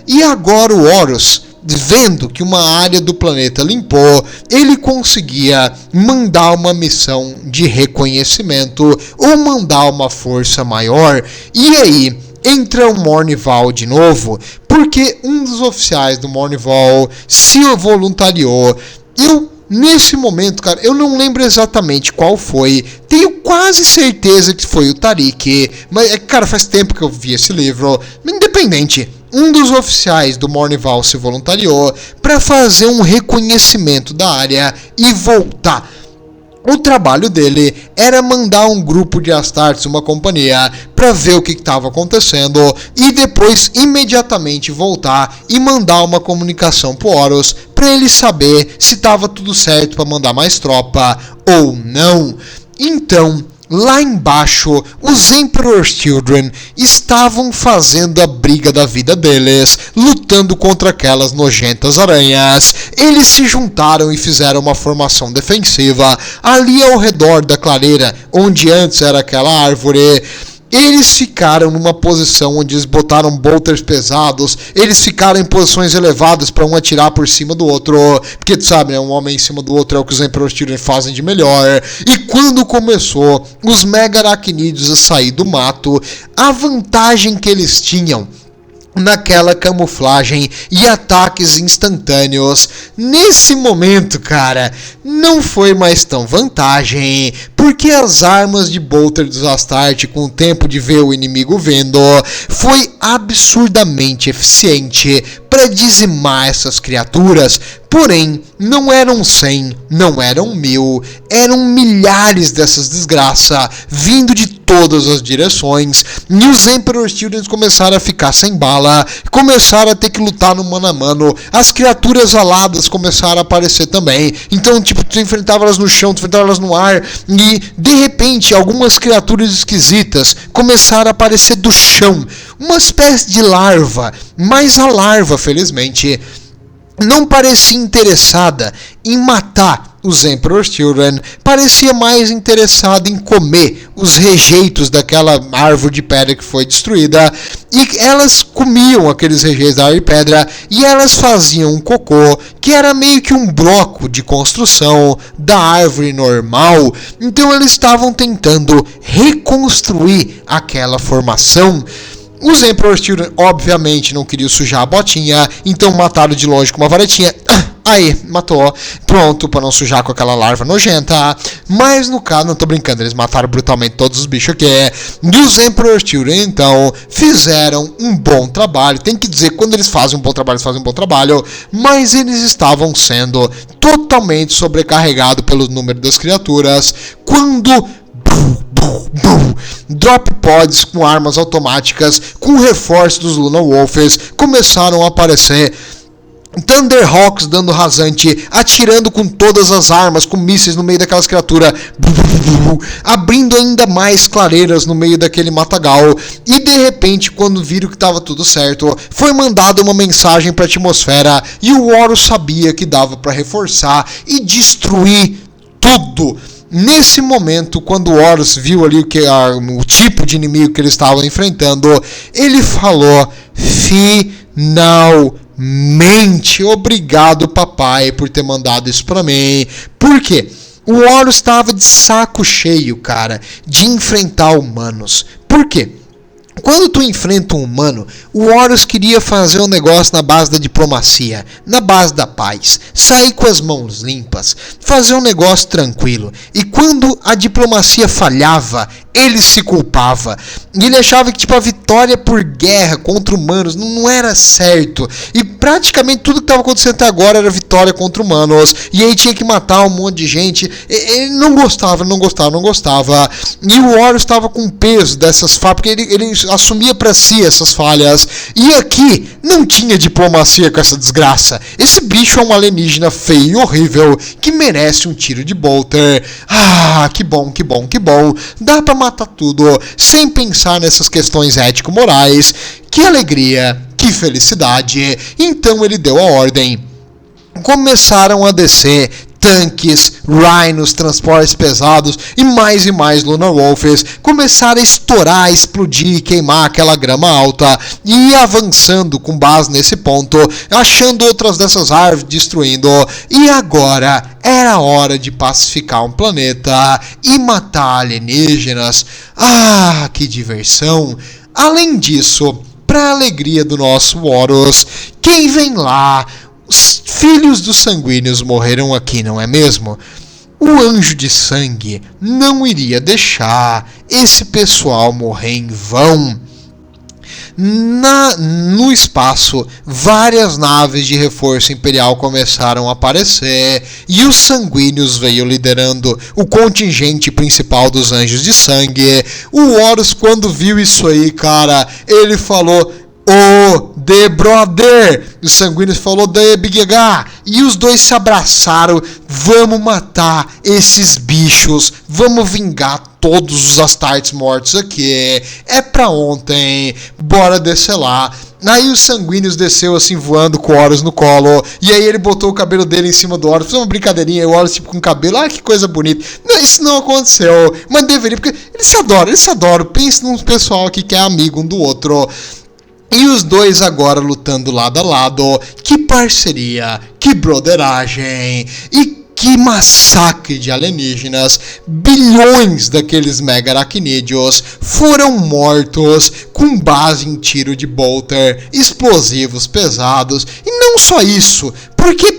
E agora o Horus, vendo que uma área do planeta limpou, ele conseguia mandar uma missão de reconhecimento ou mandar uma força maior. E aí entra o Mournival de novo, porque um dos oficiais do Mournival se voluntariou. Nesse momento, cara, eu não lembro exatamente qual foi. Tenho quase certeza que foi o Tariq. Mas, cara, faz tempo que eu vi esse livro. Independente, um dos oficiais do Mournival se voluntariou para fazer um reconhecimento da área e voltar. O trabalho dele era mandar um grupo de Astartes, uma companhia, para ver o que estava acontecendo e depois imediatamente voltar e mandar uma comunicação pro Horus para ele saber se estava tudo certo para mandar mais tropa ou não. Então, lá embaixo, os Emperor Children estavam fazendo a briga da vida deles, lutando contra aquelas nojentas aranhas. Eles se juntaram e fizeram uma formação defensiva ali ao redor da clareira, onde antes era aquela árvore. Eles ficaram numa posição onde eles botaram bolters pesados, eles ficaram em posições elevadas para um atirar por cima do outro, porque tu sabe, né, um homem em cima do outro é o que os Emperor Children fazem de melhor. E quando começou os Mega Aracnídeos a sair do mato, a vantagem que eles tinham naquela camuflagem e ataques instantâneos, nesse momento, cara, não foi mais tão vantagem, porque as armas de bolter dos Astarte, com o tempo de ver o inimigo vendo, foi absurdamente eficiente para dizimar essas criaturas. Porém, não eram 100, não eram 1000, eram milhares dessas desgraças vindo de todas as direções, e os Emperor Children começaram a ficar sem bala, começaram a ter que lutar no mano a mano. As criaturas aladas começaram a aparecer também, então tipo, tu enfrentava elas no chão, tu enfrentava elas no ar, e de repente algumas criaturas esquisitas começaram a aparecer do chão, uma espécie de larva, mas a larva, felizmente, não parecia interessada em matar os Emperor Children, parecia mais interessada em comer os rejeitos daquela árvore de pedra que foi destruída, e elas comiam aqueles rejeitos da árvore de pedra e elas faziam um cocô que era meio que um bloco de construção da árvore normal. Então eles estavam tentando reconstruir aquela formação. Os Emperor Children obviamente não queriam sujar a botinha, então mataram de longe com uma varetinha. Aí, matou. Pronto, para não sujar com aquela larva nojenta. Mas no caso, não tô brincando, eles mataram brutalmente todos os bichos aqui. E os Emperor Children, então, fizeram um bom trabalho. Tem que dizer, quando eles fazem um bom trabalho, eles fazem um bom trabalho. Mas eles estavam sendo totalmente sobrecarregados pelo número das criaturas. Quando drop pods com armas automáticas, com reforço dos Luna Wolfers, começaram a aparecer. Thunderhawks dando rasante, atirando com todas as armas, com mísseis no meio daquelas criaturas, abrindo ainda mais clareiras no meio daquele matagal. E de repente, quando viram que estava tudo certo, foi mandada uma mensagem para a atmosfera, e o Horus sabia que dava para reforçar e destruir tudo. Nesse momento, quando o Horus viu ali o tipo de inimigo que eles estavam enfrentando, ele falou: finalmente, obrigado papai por ter mandado isso pra mim. Por quê? O Horus estava de saco cheio, cara, de enfrentar humanos. Por quê? Quando tu enfrenta um humano, o Horus queria fazer um negócio na base da diplomacia, na base da paz, sair com as mãos limpas, fazer um negócio tranquilo. E quando a diplomacia falhava, ele se culpava. E ele achava que a vitória por guerra contra humanos não era certo. E praticamente tudo que estava acontecendo até agora era vitória contra humanos. E aí tinha que matar um monte de gente. Ele não gostava. E o Horus estava com peso dessas falhas, porque ele assumia para si essas falhas. E aqui não tinha diplomacia com essa desgraça. Esse bicho é um alienígena feio e horrível que merece um tiro de bolter. Ah, que bom. Dá pra matar tudo sem pensar nessas questões ético-morais. Que alegria, que felicidade. Então ele deu a ordem. Começaram a descer tanques, rhinos, transportes pesados e mais Lunar Wolves começaram a estourar, explodir, queimar aquela grama alta e ir avançando com base nesse ponto, achando outras dessas árvores, destruindo. E agora era hora de pacificar um planeta e matar alienígenas. Ah, que diversão! Além disso, para alegria do nosso Horus, quem vem lá? Os filhos dos sanguíneos morreram aqui, não é mesmo? O anjo de sangue não iria deixar esse pessoal morrer em vão. No espaço, várias naves de reforço imperial começaram a aparecer e os sanguíneos veio liderando o contingente principal dos anjos de sangue. O Horus, quando viu isso aí, cara, ele falou: The Brother! Os sanguíneos falou: The Big H! E os dois se abraçaram. Vamos matar esses bichos. Vamos vingar todos os Astartes mortos aqui. É pra ontem. Bora descer lá. Aí os sanguíneos desceu assim voando com o Horus no colo. E aí ele botou o cabelo dele em cima do Horus. Fez uma brincadeirinha. E o Horus com o cabelo. Ah, que coisa bonita. Não, isso não aconteceu. Mas deveria, porque eles se adoram. Pense num pessoal aqui que é amigo um do outro. E os dois agora lutando lado a lado. Que parceria, que broderagem e que massacre de alienígenas. Bilhões daqueles mega aracnídeos foram mortos com base em tiro de bolter, explosivos pesados. E não só isso, porque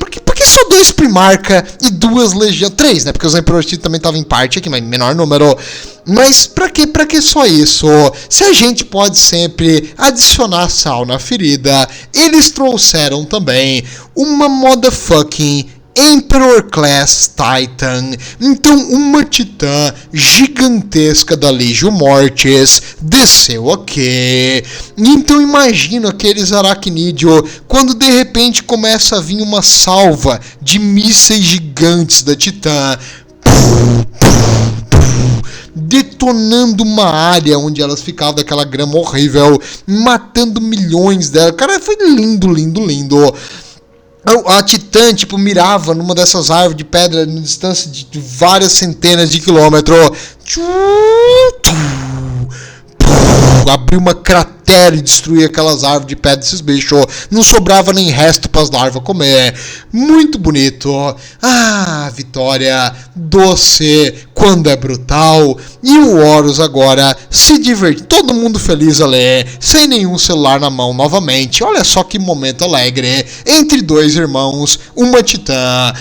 só 2 Primarca e 2 Legião, 3, né? Porque os Emperor também estavam em parte aqui, mas menor número. Mas pra que só isso? Se a gente pode sempre adicionar sal na ferida, eles trouxeram também uma motherfucking Emperor Class Titan. Então uma titã gigantesca da Legio Mortis desceu aqui. Então imagina aqueles aracnídeos quando de repente começa a vir uma salva de mísseis gigantes da titã, detonando uma área onde elas ficavam daquela grama horrível, matando milhões delas. Cara, foi lindo. A titã, mirava numa dessas árvores de pedra na distância de várias centenas de quilômetros. Abriu uma cratera e destruía aquelas árvores de pedra desses bichos. Não sobrava nem resto para as larvas comer. Muito bonito. Ah, vitória doce quando é brutal. E o Horus agora se diverte. Todo mundo feliz ali, sem nenhum celular na mão novamente. Olha só que momento alegre. Entre 2 irmãos, uma titã.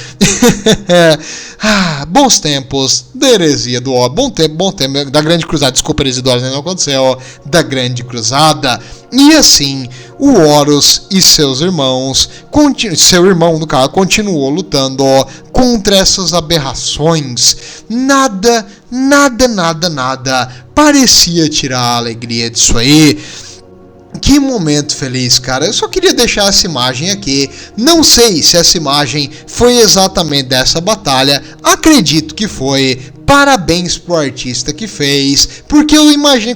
Ah, bons tempos da heresia do Horus. Bom tempo da Grande Cruzada. Desculpa, heresia do Horus não aconteceu. Da Grande Cruzada. E assim, o Horus e seus irmãos, seu irmão no caso, continuou lutando contra essas aberrações. Nada parecia tirar a alegria disso aí. Que momento feliz, cara. Eu só queria deixar essa imagem aqui. Não sei se essa imagem foi exatamente dessa batalha. Acredito que foi. Parabéns pro artista que fez. Porque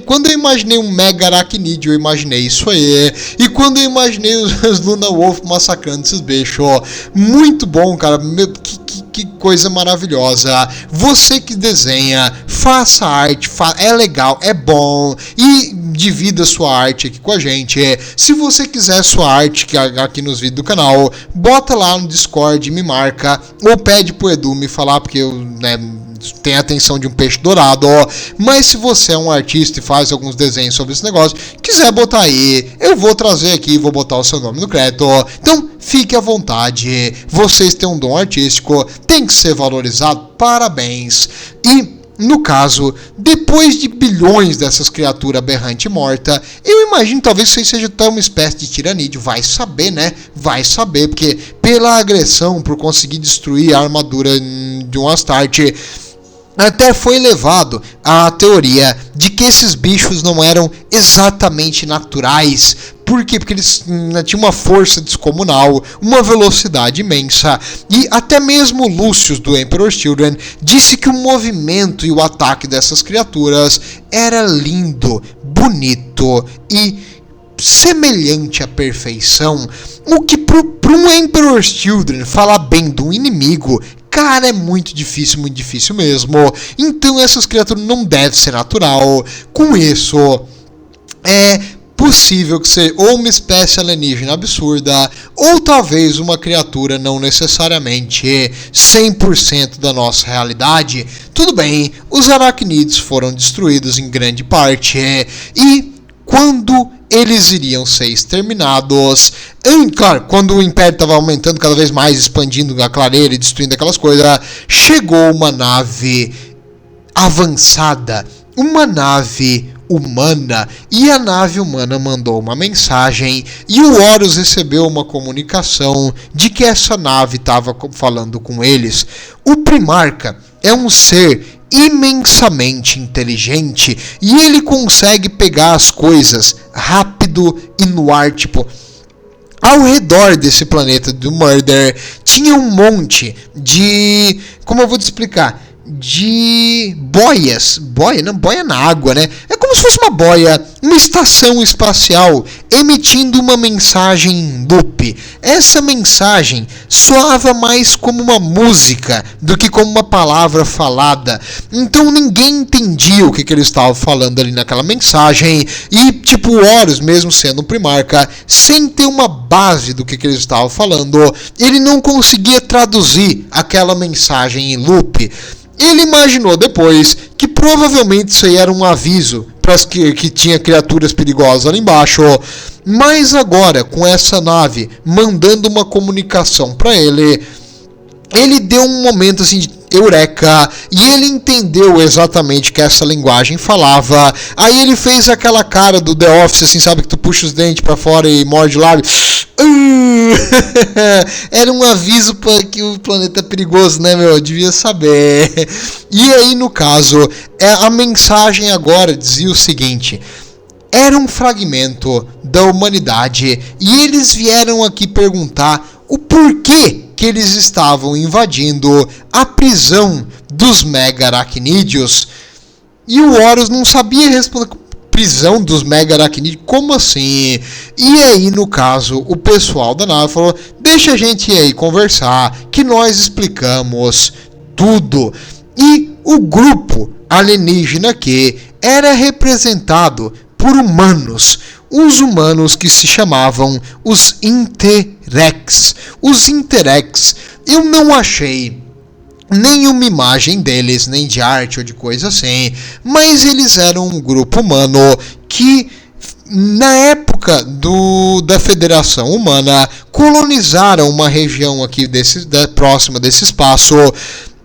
quando eu imaginei um mega aracnídeo, eu imaginei isso aí. E quando eu imaginei os Lunar Wolf massacrando esses bichos. Muito bom, cara. Que coisa maravilhosa. Você que desenha, faça arte, é legal, é bom. E divida sua arte aqui com a gente. Se você quiser sua arte aqui nos vídeos do canal, bota lá no Discord, me marca. Ou pede pro Edu me falar, porque eu tem a atenção de um peixe dourado, mas se você é um artista e faz alguns desenhos sobre esse negócio, quiser botar aí, eu vou trazer aqui e vou botar o seu nome no crédito. Então, fique à vontade, vocês têm um dom artístico, tem que ser valorizado, parabéns. E no caso, depois de bilhões dessas criaturas aberrante morta, eu imagino talvez isso seja até uma espécie de tiranídeo, vai saber, né? Vai saber, porque pela agressão, por conseguir destruir a armadura de um Astarte, até foi levado à teoria de que esses bichos não eram exatamente naturais. Por quê? Porque eles tinham uma força descomunal, uma velocidade imensa, e até mesmo Lucius, do Emperor's Children, disse que o movimento e o ataque dessas criaturas era lindo, bonito e semelhante à perfeição, o que para um Emperor's Children falar bem do inimigo, cara, é muito difícil mesmo. Então essas criaturas não devem ser natural. Com isso, é possível que seja ou uma espécie alienígena absurda, ou talvez uma criatura não necessariamente 100% da nossa realidade. Tudo bem, os aracnídeos foram destruídos em grande parte, e quando eles iriam ser exterminados, claro, quando o Império estava aumentando cada vez mais, expandindo a clareira e destruindo aquelas coisas, chegou uma nave avançada, uma nave humana, e a nave humana mandou uma mensagem, e o Horus recebeu uma comunicação de que essa nave estava falando com eles. O Primarca é um ser imensamente inteligente, e ele consegue pegar as coisas rápido e no ar, tipo, ao redor desse planeta do Murder tinha um monte de, como eu vou te explicar, de boias, boia na água, né? É como se fosse uma boia, uma estação espacial emitindo uma mensagem em loop. Essa mensagem soava mais como uma música do que como uma palavra falada. Então ninguém entendia o que ele estava falando ali naquela mensagem. E tipo, o Horus, mesmo sendo um Primarca, sem ter uma base do que ele estava falando, ele não conseguia traduzir aquela mensagem em loop. Ele imaginou depois que provavelmente isso aí era um aviso para que tinha criaturas perigosas ali embaixo, mas agora com essa nave mandando uma comunicação para ele deu um momento assim de eureka, e ele entendeu exatamente o que essa linguagem falava. Aí ele fez aquela cara do The Office, assim, sabe, que tu puxa os dentes para fora e morde o lábio. Era um aviso para que o planeta é perigoso, né, meu? Eu devia saber. E aí, no caso, a mensagem agora dizia o seguinte: era um fragmento da humanidade, e eles vieram aqui perguntar o porquê que eles estavam invadindo a prisão dos mega aracnídeos. E o Horus não sabia responder. Prisão dos mega aracnídeos? Como assim? E aí, no caso, o pessoal da nave falou: deixa a gente ir aí conversar, que nós explicamos tudo. E o grupo alienígena que era representado por humanos, os humanos que se chamavam os Interex. Os Interex, eu não achei nenhuma imagem deles, nem de arte ou de coisa assim, mas eles eram um grupo humano que, na época da Federação Humana, colonizaram uma região aqui próxima desse espaço,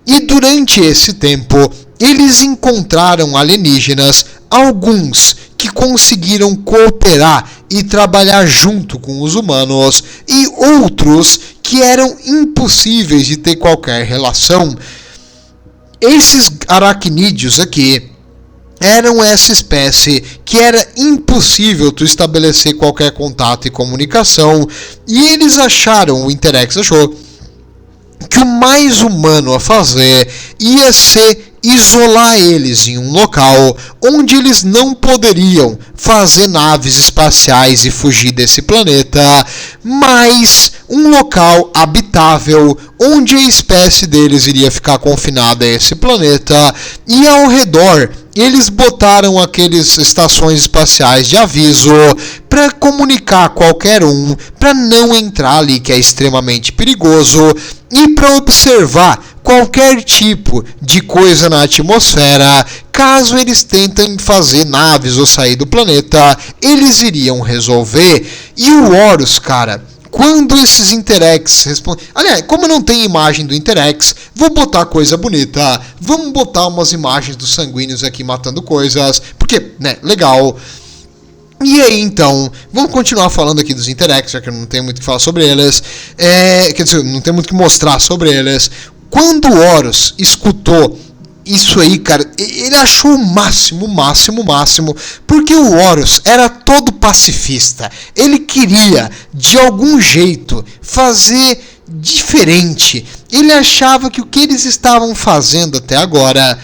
e durante esse tempo eles encontraram alienígenas, alguns que conseguiram cooperar e trabalhar junto com os humanos, e outros que eram impossíveis de ter qualquer relação. Esses aracnídeos aqui eram essa espécie que era impossível tu estabelecer qualquer contato e comunicação, e eles acharam, o Interex achou, que o mais humano a fazer ia ser isolar eles em um local onde eles não poderiam fazer naves espaciais e fugir desse planeta, mas um local habitável onde a espécie deles iria ficar confinada a esse planeta, e ao redor eles botaram aqueles estações espaciais de aviso para comunicar qualquer um para não entrar ali, que é extremamente perigoso, e para observar qualquer tipo de coisa na atmosfera, caso eles tentem fazer naves ou sair do planeta, eles iriam resolver. E o Horus, cara, quando esses Interexes respondem... Aliás, como não tem imagem do Interex, vou botar coisa bonita. Vamos botar umas imagens dos sanguíneos aqui matando coisas, porque, né, legal. E aí, então, vamos continuar falando aqui dos Interex, já que eu não tenho muito o que falar sobre eles. Quer dizer, não tenho muito o que mostrar sobre eles. Quando o Horus escutou isso aí, cara, ele achou o máximo, porque o Horus era todo pacifista. Ele queria, de algum jeito, fazer diferente. Ele achava que o que eles estavam fazendo até agora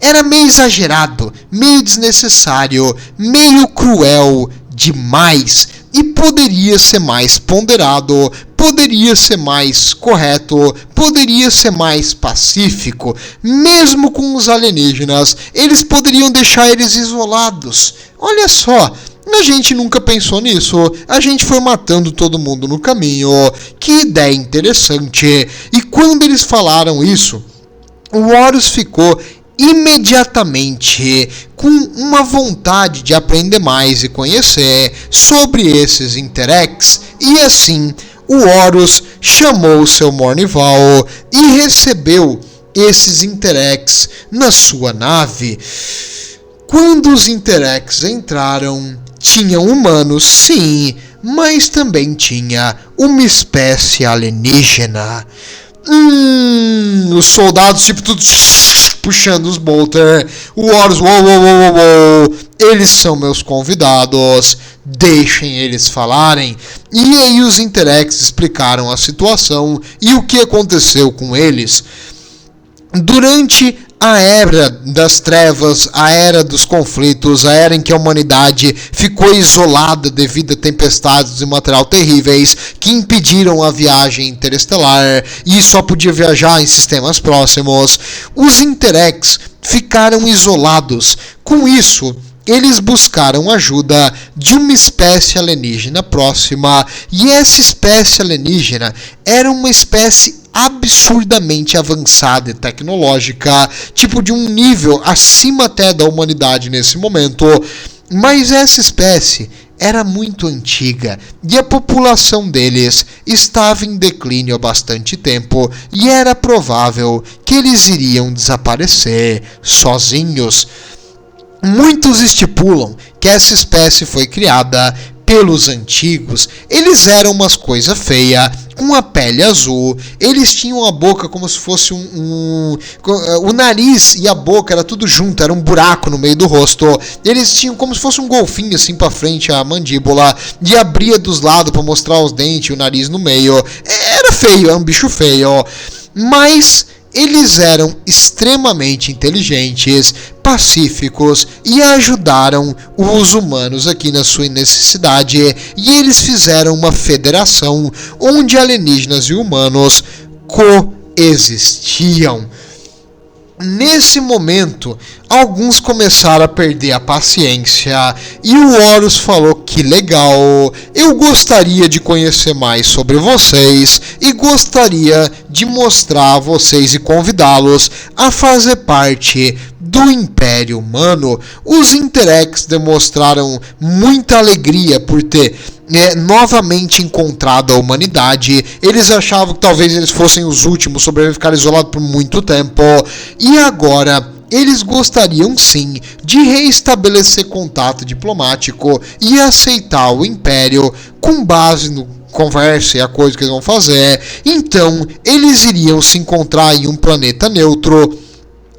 era meio exagerado, meio desnecessário, meio cruel demais e poderia ser mais ponderado, poderia ser mais correto, poderia ser mais pacífico. Mesmo com os alienígenas, eles poderiam deixar eles isolados. Olha só, a gente nunca pensou nisso, a gente foi matando todo mundo no caminho. Que ideia interessante. E quando eles falaram isso, o Horus ficou imediatamente com uma vontade de aprender mais e conhecer sobre esses Interex, e assim o Horus chamou seu Mournival e recebeu esses Interex na sua nave. Quando os Interex entraram, tinham humanos, sim, mas também tinha uma espécie alienígena. Os soldados, tipo, tudo puxando os bolter. O Horus, eles são meus convidados, deixem eles falarem. E aí os Interex explicaram a situação e o que aconteceu com eles. Durante a era das trevas, a era dos conflitos, a era em que a humanidade ficou isolada devido a tempestades de material terríveis que impediram a viagem interestelar e só podia viajar em sistemas próximos, os Interex ficaram isolados. Com isso, eles buscaram ajuda de uma espécie alienígena próxima, e essa espécie alienígena era uma espécie absurdamente avançada e tecnológica, tipo de um nível acima até da humanidade nesse momento, mas essa espécie era muito antiga e a população deles estava em declínio há bastante tempo e era provável que eles iriam desaparecer sozinhos. Muitos estipulam que essa espécie foi criada pelos antigos. Eles eram umas coisa feia, com a pele azul, eles tinham a boca como se fosse o nariz e a boca era tudo junto, era um buraco no meio do rosto. Eles tinham como se fosse um golfinho assim pra frente, a mandíbula, e abria dos lados para mostrar os dentes e o nariz no meio. Era feio, era um bicho feio, mas eles eram extremamente inteligentes, pacíficos e ajudaram os humanos aqui na sua necessidade, e eles fizeram uma federação onde alienígenas e humanos coexistiam. Nesse momento, alguns começaram a perder a paciência e o Horus falou que legal, eu gostaria de conhecer mais sobre vocês e gostaria de mostrar a vocês e convidá-los a fazer parte do Império Humano. Os Interex demonstraram muita alegria por ter novamente encontrado a humanidade. Eles achavam que talvez eles fossem os últimos sobre ficar isolados por muito tempo, e agora eles gostariam sim de reestabelecer contato diplomático e aceitar o Império com base no conversa e a coisa que eles vão fazer. Então eles iriam se encontrar em um planeta neutro,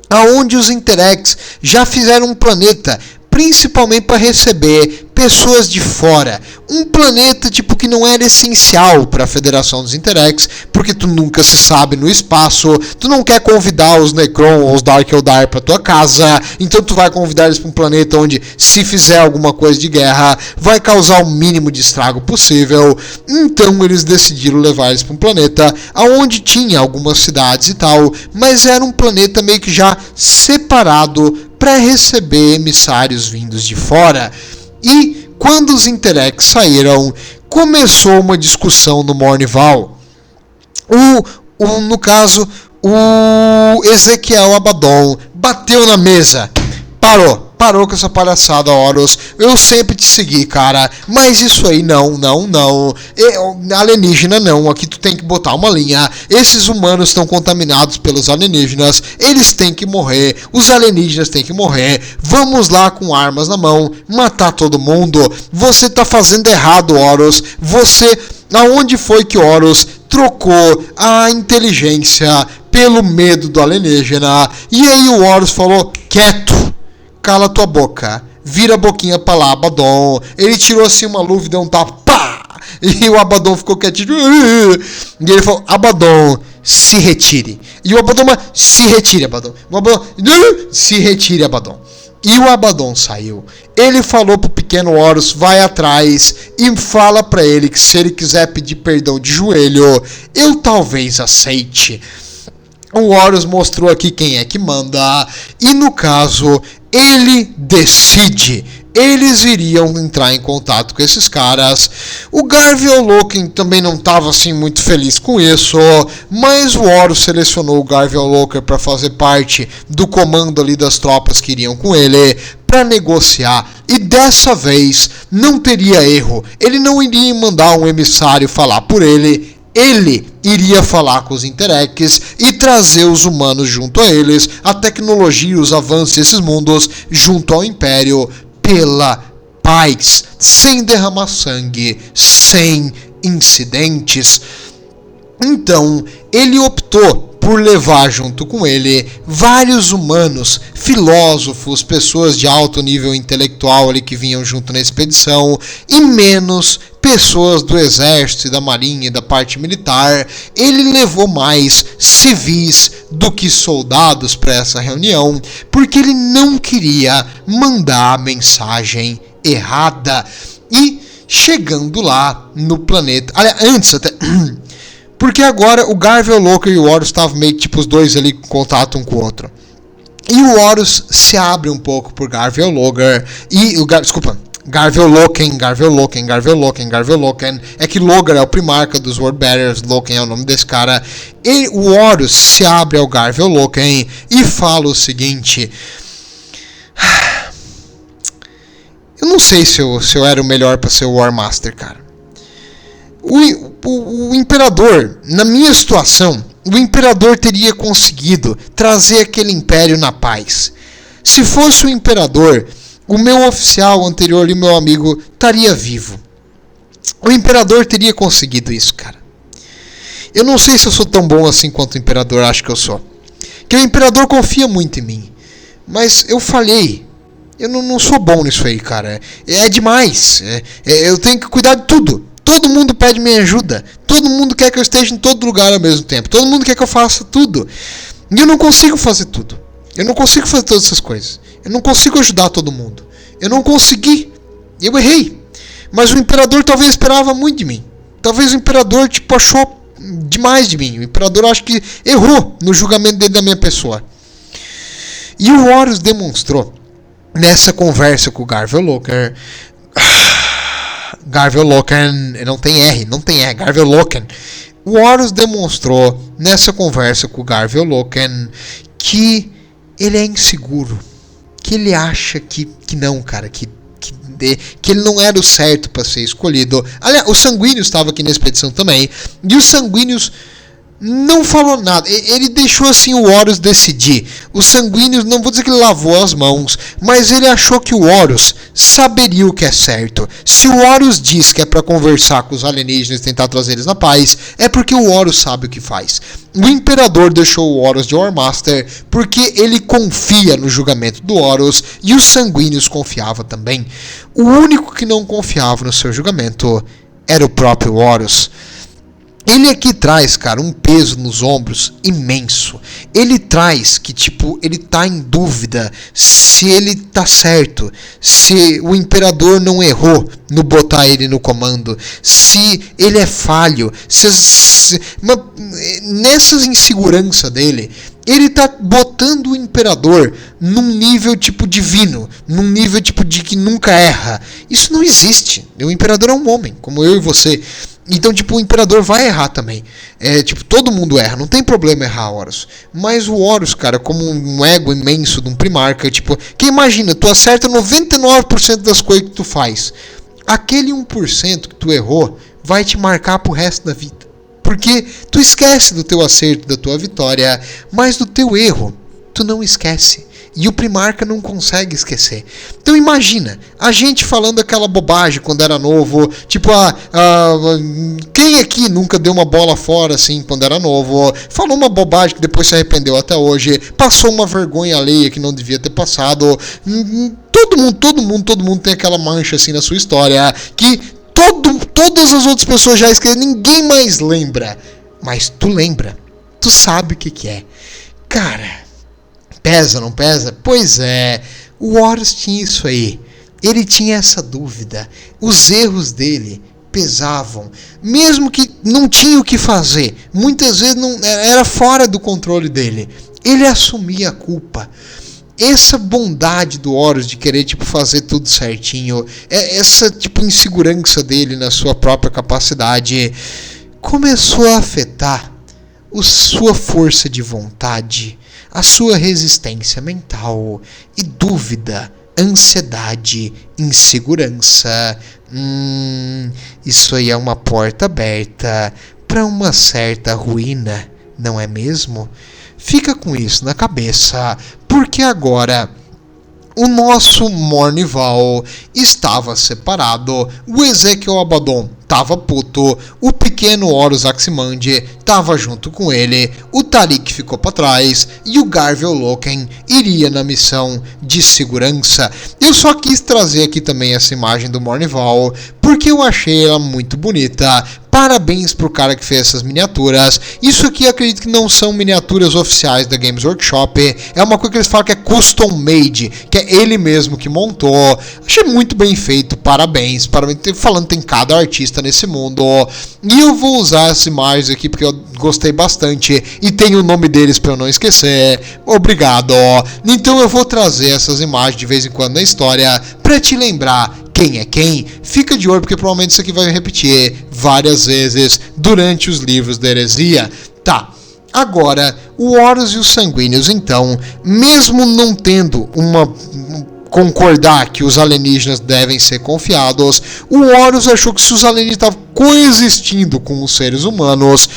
aonde os Interex já fizeram um planeta principalmente para receber pessoas de fora. Um planeta tipo que não era essencial para a Federação dos Interex, porque tu nunca se sabe no espaço, tu não quer convidar os Necron ou os Dark Eldar para tua casa, então tu vai convidar eles para um planeta onde, se fizer alguma coisa de guerra, vai causar o mínimo de estrago possível. Então eles decidiram levar eles para um planeta onde tinha algumas cidades e tal, mas era um planeta meio que já separado para receber emissários vindos de fora. E quando os Interex saíram, começou uma discussão no Mournival. No caso, o Ezequiel Abaddon bateu na mesa. Parou com essa palhaçada, Horus. Eu sempre te segui, cara. Mas isso aí não. Alienígena não. Aqui tu tem que botar uma linha. Esses humanos estão contaminados pelos alienígenas. Eles têm que morrer. Os alienígenas têm que morrer. Vamos lá com armas na mão. Matar todo mundo. Você tá fazendo errado, Horus. Aonde foi que Horus trocou a inteligência pelo medo do alienígena? E aí o Horus falou, quieto. Cala tua boca, vira a boquinha pra lá, Abaddon. Ele tirou assim uma luva e deu um tapa, pá! E o Abaddon ficou quietinho. E ele falou, Abaddon, se retire. E o Abaddon, se retire, Abaddon. O Abaddon, se retire, Abaddon. E o Abaddon saiu. Ele falou pro pequeno Horus, vai atrás e fala pra ele que se ele quiser pedir perdão de joelho, eu talvez aceite. O Horus mostrou aqui quem é que manda. E no caso, ele decide. Eles iriam entrar em contato com esses caras. O Garviel Loken também não estava assim muito feliz com isso, mas o Horus selecionou o Garviel Loken para fazer parte do comando ali das tropas que iriam com ele para negociar. E dessa vez não teria erro. Ele não iria mandar um emissário falar por ele. Ele iria falar com os Interex e trazer os humanos junto a eles, a tecnologia, os avanços desses mundos junto ao Império pela paz, sem derramar sangue, sem incidentes. Então, ele optou por levar junto com ele vários humanos, filósofos, pessoas de alto nível intelectual ali que vinham junto na expedição, e menos pessoas do exército, da marinha e da parte militar. Ele levou mais civis do que soldados para essa reunião, porque ele não queria mandar a mensagem errada. E chegando lá no planeta, antes até... Porque agora o Garviel Loken e o Horus estavam meio que tipo os dois ali em contato um com o outro. E o Horus se abre um pouco por Garviel Loken e Garviel Loken. É que Logar é o primarca dos World Bearers, Loken é o nome desse cara. E o Horus se abre ao Garviel Loken e fala o seguinte: eu não sei se eu era o melhor para ser o War Master, cara. O Imperador, na minha situação, o Imperador teria conseguido trazer aquele Império na paz. Se fosse o Imperador, o meu oficial anterior ali, meu amigo, estaria vivo. O Imperador teria conseguido isso, cara. Eu não sei se eu sou tão bom assim quanto o Imperador acha que eu sou. Que o Imperador confia muito em mim. Mas eu falhei. Eu não sou bom nisso aí, cara. É demais. Eu tenho que cuidar de tudo. Todo mundo pede minha ajuda. Todo mundo quer que eu esteja em todo lugar ao mesmo tempo. Todo mundo quer que eu faça tudo. E eu não consigo fazer tudo. Eu não consigo fazer todas essas coisas. Eu não consigo ajudar todo mundo. Eu não consegui. Eu errei. Mas o Imperador talvez esperava muito de mim. Talvez o Imperador achou demais de mim. O Imperador acho que errou no julgamento dele da minha pessoa. E o Horus demonstrou nessa conversa com o Garviel Loken. Garviel Loken, não tem R, Garviel Loken. O Horus demonstrou nessa conversa com o Garviel Loken que ele é inseguro, que ele acha que não, cara, que ele não era o certo para ser escolhido. Aliás, o Sanguíneos estava aqui na expedição também, e os Sanguíneos não falou nada. Ele deixou assim o Horus decidir. O Sanguíneos, não vou dizer que ele lavou as mãos, mas ele achou que o Horus saberia o que é certo. Se o Horus diz que é para conversar com os alienígenas e tentar trazer eles na paz, é porque o Horus sabe o que faz. O Imperador deixou o Horus de War Master porque ele confia no julgamento do Horus, e os Sanguíneos confiava também. O único que não confiava no seu julgamento era o próprio Horus. Ele aqui traz, cara, um peso nos ombros imenso. Ele traz que, ele tá em dúvida se ele tá certo, se o Imperador não errou no botar ele no comando, se ele é falho, nessa insegurança dele, ele tá botando o Imperador num nível divino, num nível de que nunca erra. Isso não existe. O Imperador é um homem, como eu e você. Então, tipo, o Imperador vai errar também. Tipo, todo mundo erra, não tem problema errar, Horus. Mas o Horus, cara, como um ego imenso de um Primarca, tipo, que imagina, tu acerta 99% das coisas que tu faz. Aquele 1% que tu errou vai te marcar pro resto da vida. Porque tu esquece do teu acerto, da tua vitória, mas do teu erro, tu não esquece. E o Primarca não consegue esquecer. Então imagina, a gente falando aquela bobagem quando era novo. Tipo, quem aqui nunca deu uma bola fora assim quando era novo? Falou uma bobagem que depois se arrependeu até hoje. Passou uma vergonha alheia que não devia ter passado. Todo mundo tem aquela mancha assim na sua história. Que todas as outras pessoas já esqueceram. Ninguém mais lembra. Mas tu lembra. Tu sabe o que é. Cara... Pesa, não pesa? Pois é, o Horus tinha isso aí. Ele tinha essa dúvida. Os erros dele pesavam. Mesmo que não tinha o que fazer. Muitas vezes não, era fora do controle dele. Ele assumia a culpa. Essa bondade do Horus de querer tipo, fazer tudo certinho. Essa tipo, insegurança dele na sua própria capacidade. Começou a afetar a sua força de vontade. A sua resistência mental e dúvida, ansiedade, insegurança. Isso aí é uma porta aberta para uma certa ruína, não é mesmo? Fica com isso na cabeça, porque agora o nosso Mournival estava separado, o Ezequiel Abaddon tava puto, o pequeno Horus Aximand tava junto com ele, o Tariq ficou para trás e o Garvel Loken iria na missão de segurança. Eu só quis trazer aqui também essa imagem do Mournival porque eu achei ela muito bonita. Parabéns pro cara que fez essas miniaturas. Isso aqui eu acredito que não são miniaturas oficiais da Games Workshop. É uma coisa que eles falam que é custom made, que é ele mesmo que montou. Achei muito bem feito. Parabéns. Falando tem cada artista nesse mundo. E eu vou usar essas imagens aqui porque eu gostei bastante. E tem o nome deles para eu não esquecer. Obrigado. Então eu vou trazer essas imagens de vez em quando na história para te lembrar quem é quem. Fica de olho porque provavelmente isso aqui vai repetir várias vezes durante os livros da heresia. Tá, agora o Horus e os Sanguíneos então, mesmo não tendo concordar que os alienígenas devem ser confiados, o Horus achou que se os alienígenas estavam coexistindo com os seres humanos,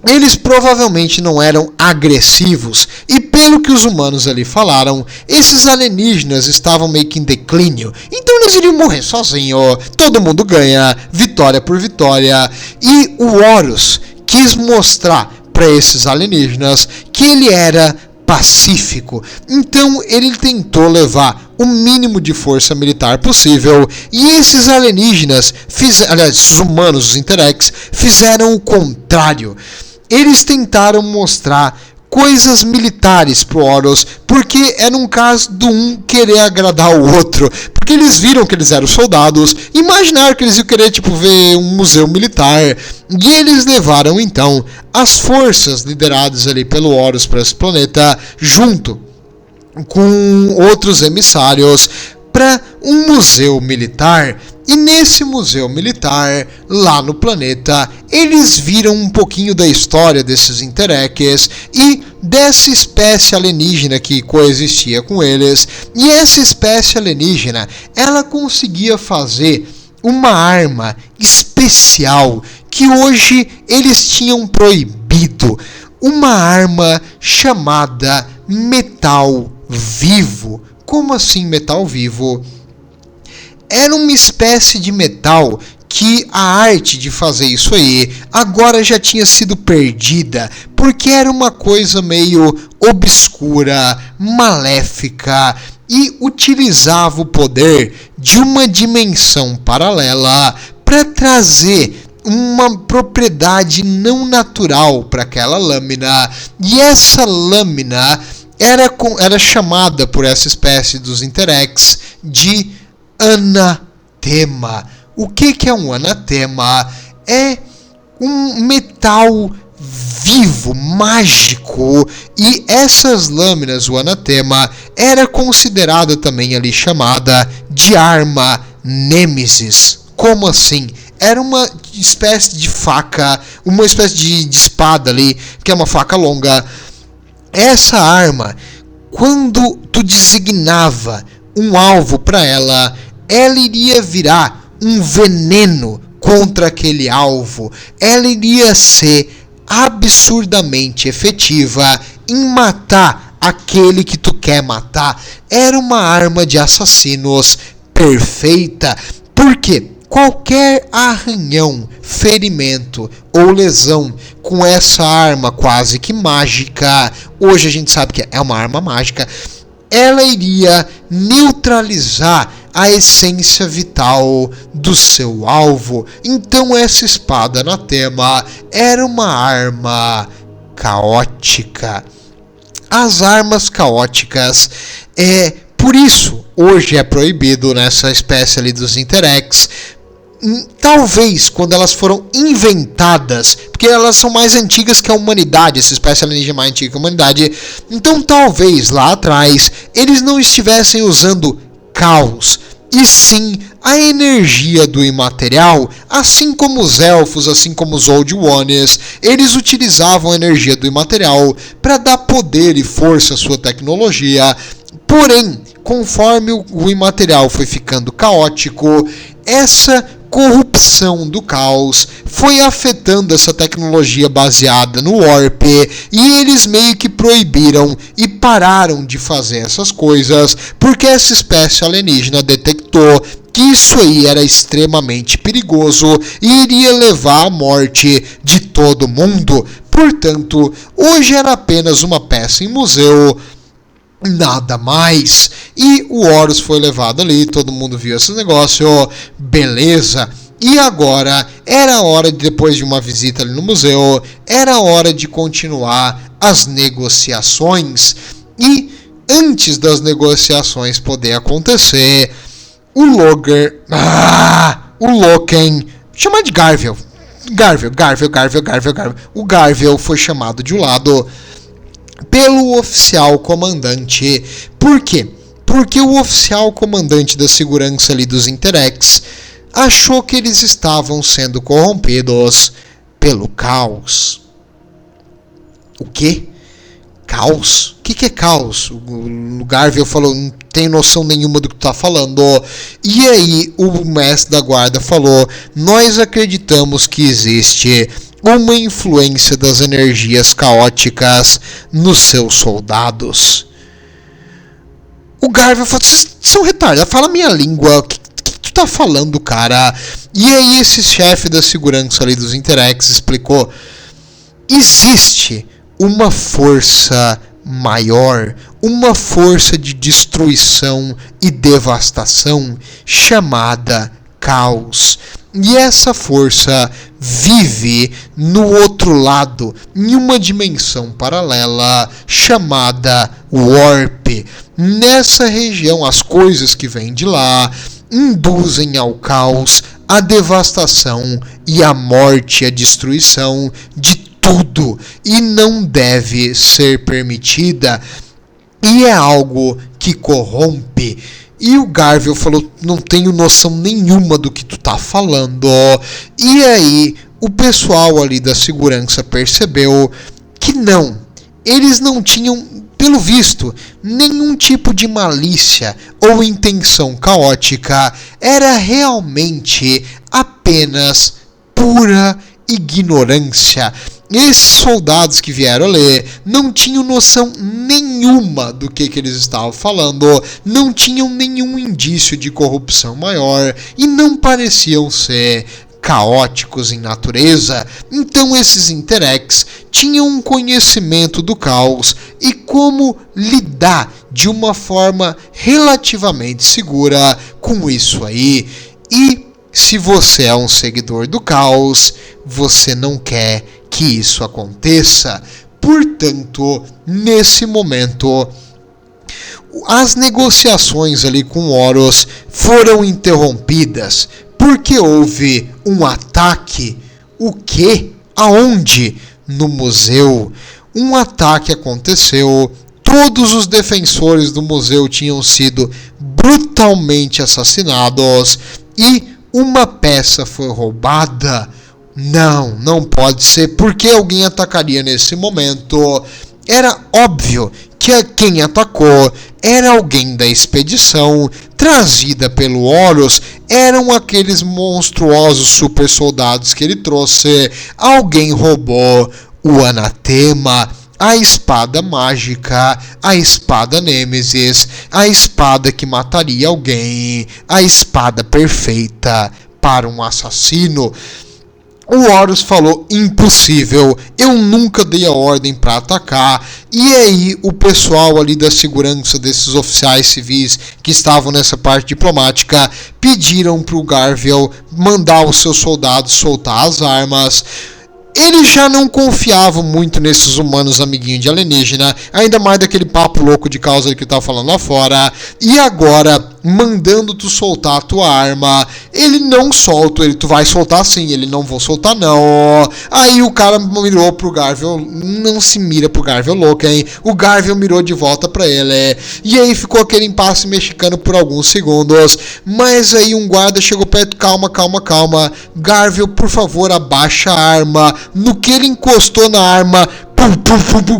eles provavelmente não eram agressivos, e pelo que os humanos ali falaram, esses alienígenas estavam meio que em declínio, então eles iriam morrer sozinhos, todo mundo ganha, vitória por vitória, e o Horus quis mostrar para esses alienígenas que ele era pacífico, então ele tentou levar o mínimo de força militar possível, e esses alienígenas, esses humanos, os Interex, fizeram o contrário. Eles tentaram mostrar coisas militares pro Horus, porque era um caso de um querer agradar o outro, porque eles viram que eles eram soldados, imaginaram que eles iam querer tipo ver um museu militar, e eles levaram então as forças lideradas ali pelo Horus para esse planeta, junto com outros emissários, para um museu militar. E nesse museu militar, lá no planeta, eles viram um pouquinho da história desses Intereques e dessa espécie alienígena que coexistia com eles. E essa espécie alienígena, ela conseguia fazer uma arma especial que hoje eles tinham proibido. Uma arma chamada metal vivo. Como assim metal vivo? Era uma espécie de metal que a arte de fazer isso aí agora já tinha sido perdida, porque era uma coisa meio obscura, maléfica, e utilizava o poder de uma dimensão paralela para trazer uma propriedade não natural para aquela lâmina, e essa lâmina era chamada por essa espécie dos Interex de anatema. O que é um anatema? É um metal vivo, mágico, e essas lâminas, o anatema, era considerada também ali chamada de arma Nêmesis. Como assim? era uma espécie de faca, uma espécie de espada ali, que é uma faca longa. Essa arma, quando tu designava um alvo para ela, ela iria virar um veneno contra aquele alvo. Ela iria ser absurdamente efetiva em matar aquele que tu quer matar. Era uma arma de assassinos perfeita, porque qualquer arranhão, ferimento ou lesão com essa arma quase que mágica, hoje a gente sabe que é uma arma mágica, ela iria neutralizar a essência vital do seu alvo. Então essa espada anatema era uma arma caótica. As armas caóticas, por isso, hoje é proibido nessa espécie ali dos Interex. Talvez quando elas foram inventadas, porque elas são mais antigas que a humanidade, essa espécie alienígena é mais antiga que a humanidade, então talvez lá atrás eles não estivessem usando caos, e sim a energia do imaterial, assim como os elfos, assim como os Old Ones, eles utilizavam a energia do imaterial para dar poder e força à sua tecnologia. Porém, conforme o imaterial foi ficando caótico, essa corrupção do caos foi afetando essa tecnologia baseada no Warp, e eles meio que proibiram e pararam de fazer essas coisas, porque essa espécie alienígena detectou que isso aí era extremamente perigoso e iria levar à morte de todo mundo. Portanto, hoje era apenas uma peça em museu, nada mais. E o Horus foi levado ali, todo mundo viu esse negócio, beleza. E agora era hora, depois de uma visita ali no museu, era hora de continuar as negociações. E antes das negociações poder acontecer, o Loken, chamar de Garvel. O Garvel foi chamado de um lado pelo oficial comandante. Por quê? Porque o oficial comandante da segurança ali dos Interex achou que eles estavam sendo corrompidos pelo caos. O quê? Caos? O que é caos? O Garvel falou, não tenho noção nenhuma do que tu tá falando. E aí o mestre da guarda falou, nós acreditamos que existe uma influência das energias caóticas nos seus soldados. O Garvel falou, vocês são retardados, fala minha língua, o que tu tá falando, cara? E aí esse chefe da segurança ali dos Interex explicou, existe uma força maior, uma força de destruição e devastação chamada caos. E essa força vive no outro lado, em uma dimensão paralela chamada Warp. Nessa região, as coisas que vêm de lá induzem ao caos, a devastação e a morte, a destruição de tudo, e não deve ser permitida, e é algo que corrompe. E o Garvel falou, não tenho noção nenhuma do que tu tá falando. E aí o pessoal ali da segurança percebeu que não, eles não tinham, pelo visto, nenhum tipo de malícia ou intenção caótica, era realmente apenas pura ignorância. Esses soldados que vieram ali não tinham noção nenhuma do que eles estavam falando, não tinham nenhum indício de corrupção maior e não pareciam ser caóticos em natureza. Então esses Interex tinham um conhecimento do caos e como lidar de uma forma relativamente segura com isso aí. E se você é um seguidor do caos, você não quer que isso aconteça. Portanto, nesse momento, as negociações ali com Horus foram interrompidas, porque houve um ataque. O quê? Aonde? No museu. Um ataque aconteceu, todos os defensores do museu tinham sido brutalmente assassinados, e uma peça foi roubada? Não pode ser. Por que alguém atacaria nesse momento? Era óbvio que quem atacou era alguém da expedição trazida pelo Horus. Eram aqueles monstruosos super soldados que ele trouxe. Alguém roubou o anatema, a espada mágica, a espada Nêmesis, a espada que mataria alguém, a espada perfeita para um assassino. O Horus falou: impossível, eu nunca dei a ordem para atacar. E aí o pessoal ali da segurança desses oficiais civis que estavam nessa parte diplomática pediram para o Garviel mandar os seus soldados soltar as armas. Eles já não confiavam muito nesses humanos amiguinhos de alienígena, ainda mais daquele papo louco de causa que eu tava falando lá fora. E agora, mandando tu soltar a tua arma, ele não solta, tu vai soltar sim, ele não vou soltar não. Aí o cara mirou pro Garviel, não se mira pro Garviel louco, hein? O Garviel mirou de volta pra ele. E aí ficou aquele impasse mexicano por alguns segundos, mas aí um guarda chegou perto: calma. Garviel, por favor, abaixa a arma. No que ele encostou na arma,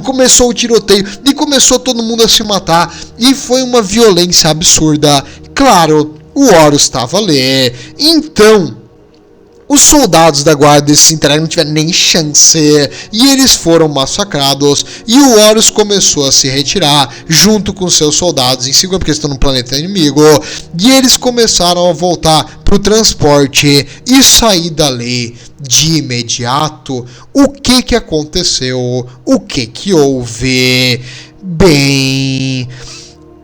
começou o tiroteio e começou todo mundo a se matar. E foi uma violência absurda. Claro, o Horus estava ali. Então, os soldados da guarda se entregam, não tiveram nem chance, e eles foram massacrados, e o Horus começou a se retirar junto com seus soldados em seguida, porque estão no planeta inimigo, e eles começaram a voltar para o transporte e sair dali de imediato. O que aconteceu? O que houve? Bem,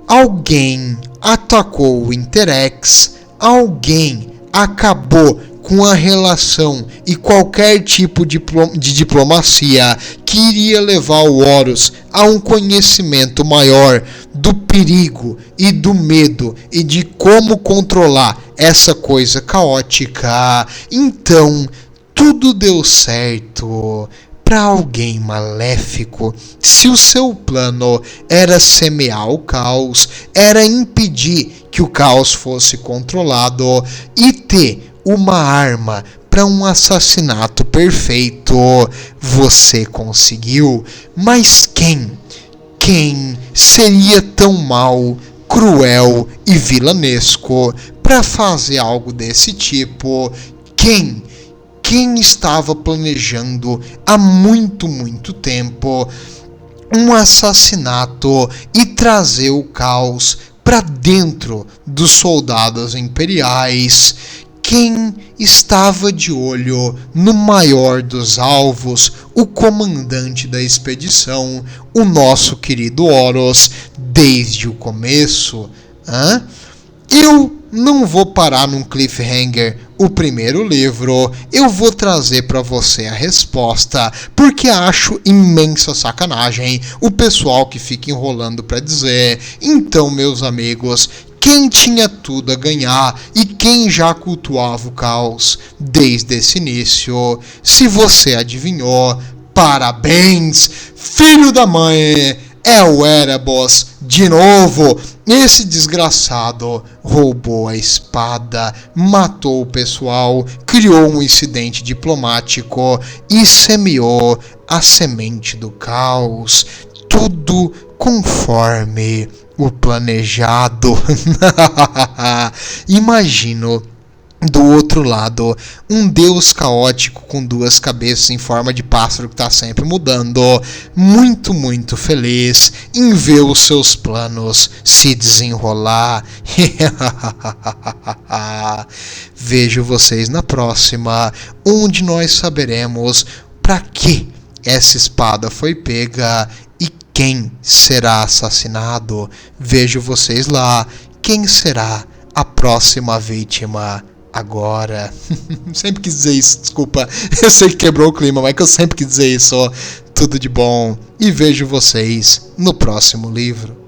alguém atacou o Interex, alguém acabou com a relação e qualquer tipo de diplomacia que iria levar o Horus a um conhecimento maior do perigo e do medo e de como controlar essa coisa caótica. Então, tudo deu certo para alguém maléfico. Se o seu plano era semear o caos, era impedir que o caos fosse controlado e ter uma arma para um assassinato perfeito, você conseguiu. Mas quem seria tão mau, cruel e vilanesco para fazer algo desse tipo? Quem estava planejando há muito tempo um assassinato e trazer o caos para dentro dos soldados imperiais? Quem estava de olho no maior dos alvos, o comandante da expedição, o nosso querido Horus, desde o começo? Eu não vou parar num cliffhanger o primeiro livro, eu vou trazer para você a resposta, porque acho imensa sacanagem o pessoal que fica enrolando para dizer. Então, meus amigos, quem tinha tudo a ganhar e quem já cultuava o caos desde esse início? Se você adivinhou, parabéns, filho da mãe! É o Erebos de novo. Esse desgraçado roubou a espada, matou o pessoal, criou um incidente diplomático e semeou a semente do caos. Tudo conforme o planejado. Imagino do outro lado um deus caótico com duas cabeças em forma de pássaro que está sempre mudando, muito feliz em ver os seus planos se desenrolar. Vejo vocês na próxima, onde nós saberemos para que essa espada foi pega e quem será assassinado. Vejo vocês lá. Quem será a próxima vítima? Agora, sempre quis dizer isso, desculpa, eu sei que quebrou o clima, mas que eu sempre quis dizer isso. Tudo de bom e vejo vocês no próximo livro.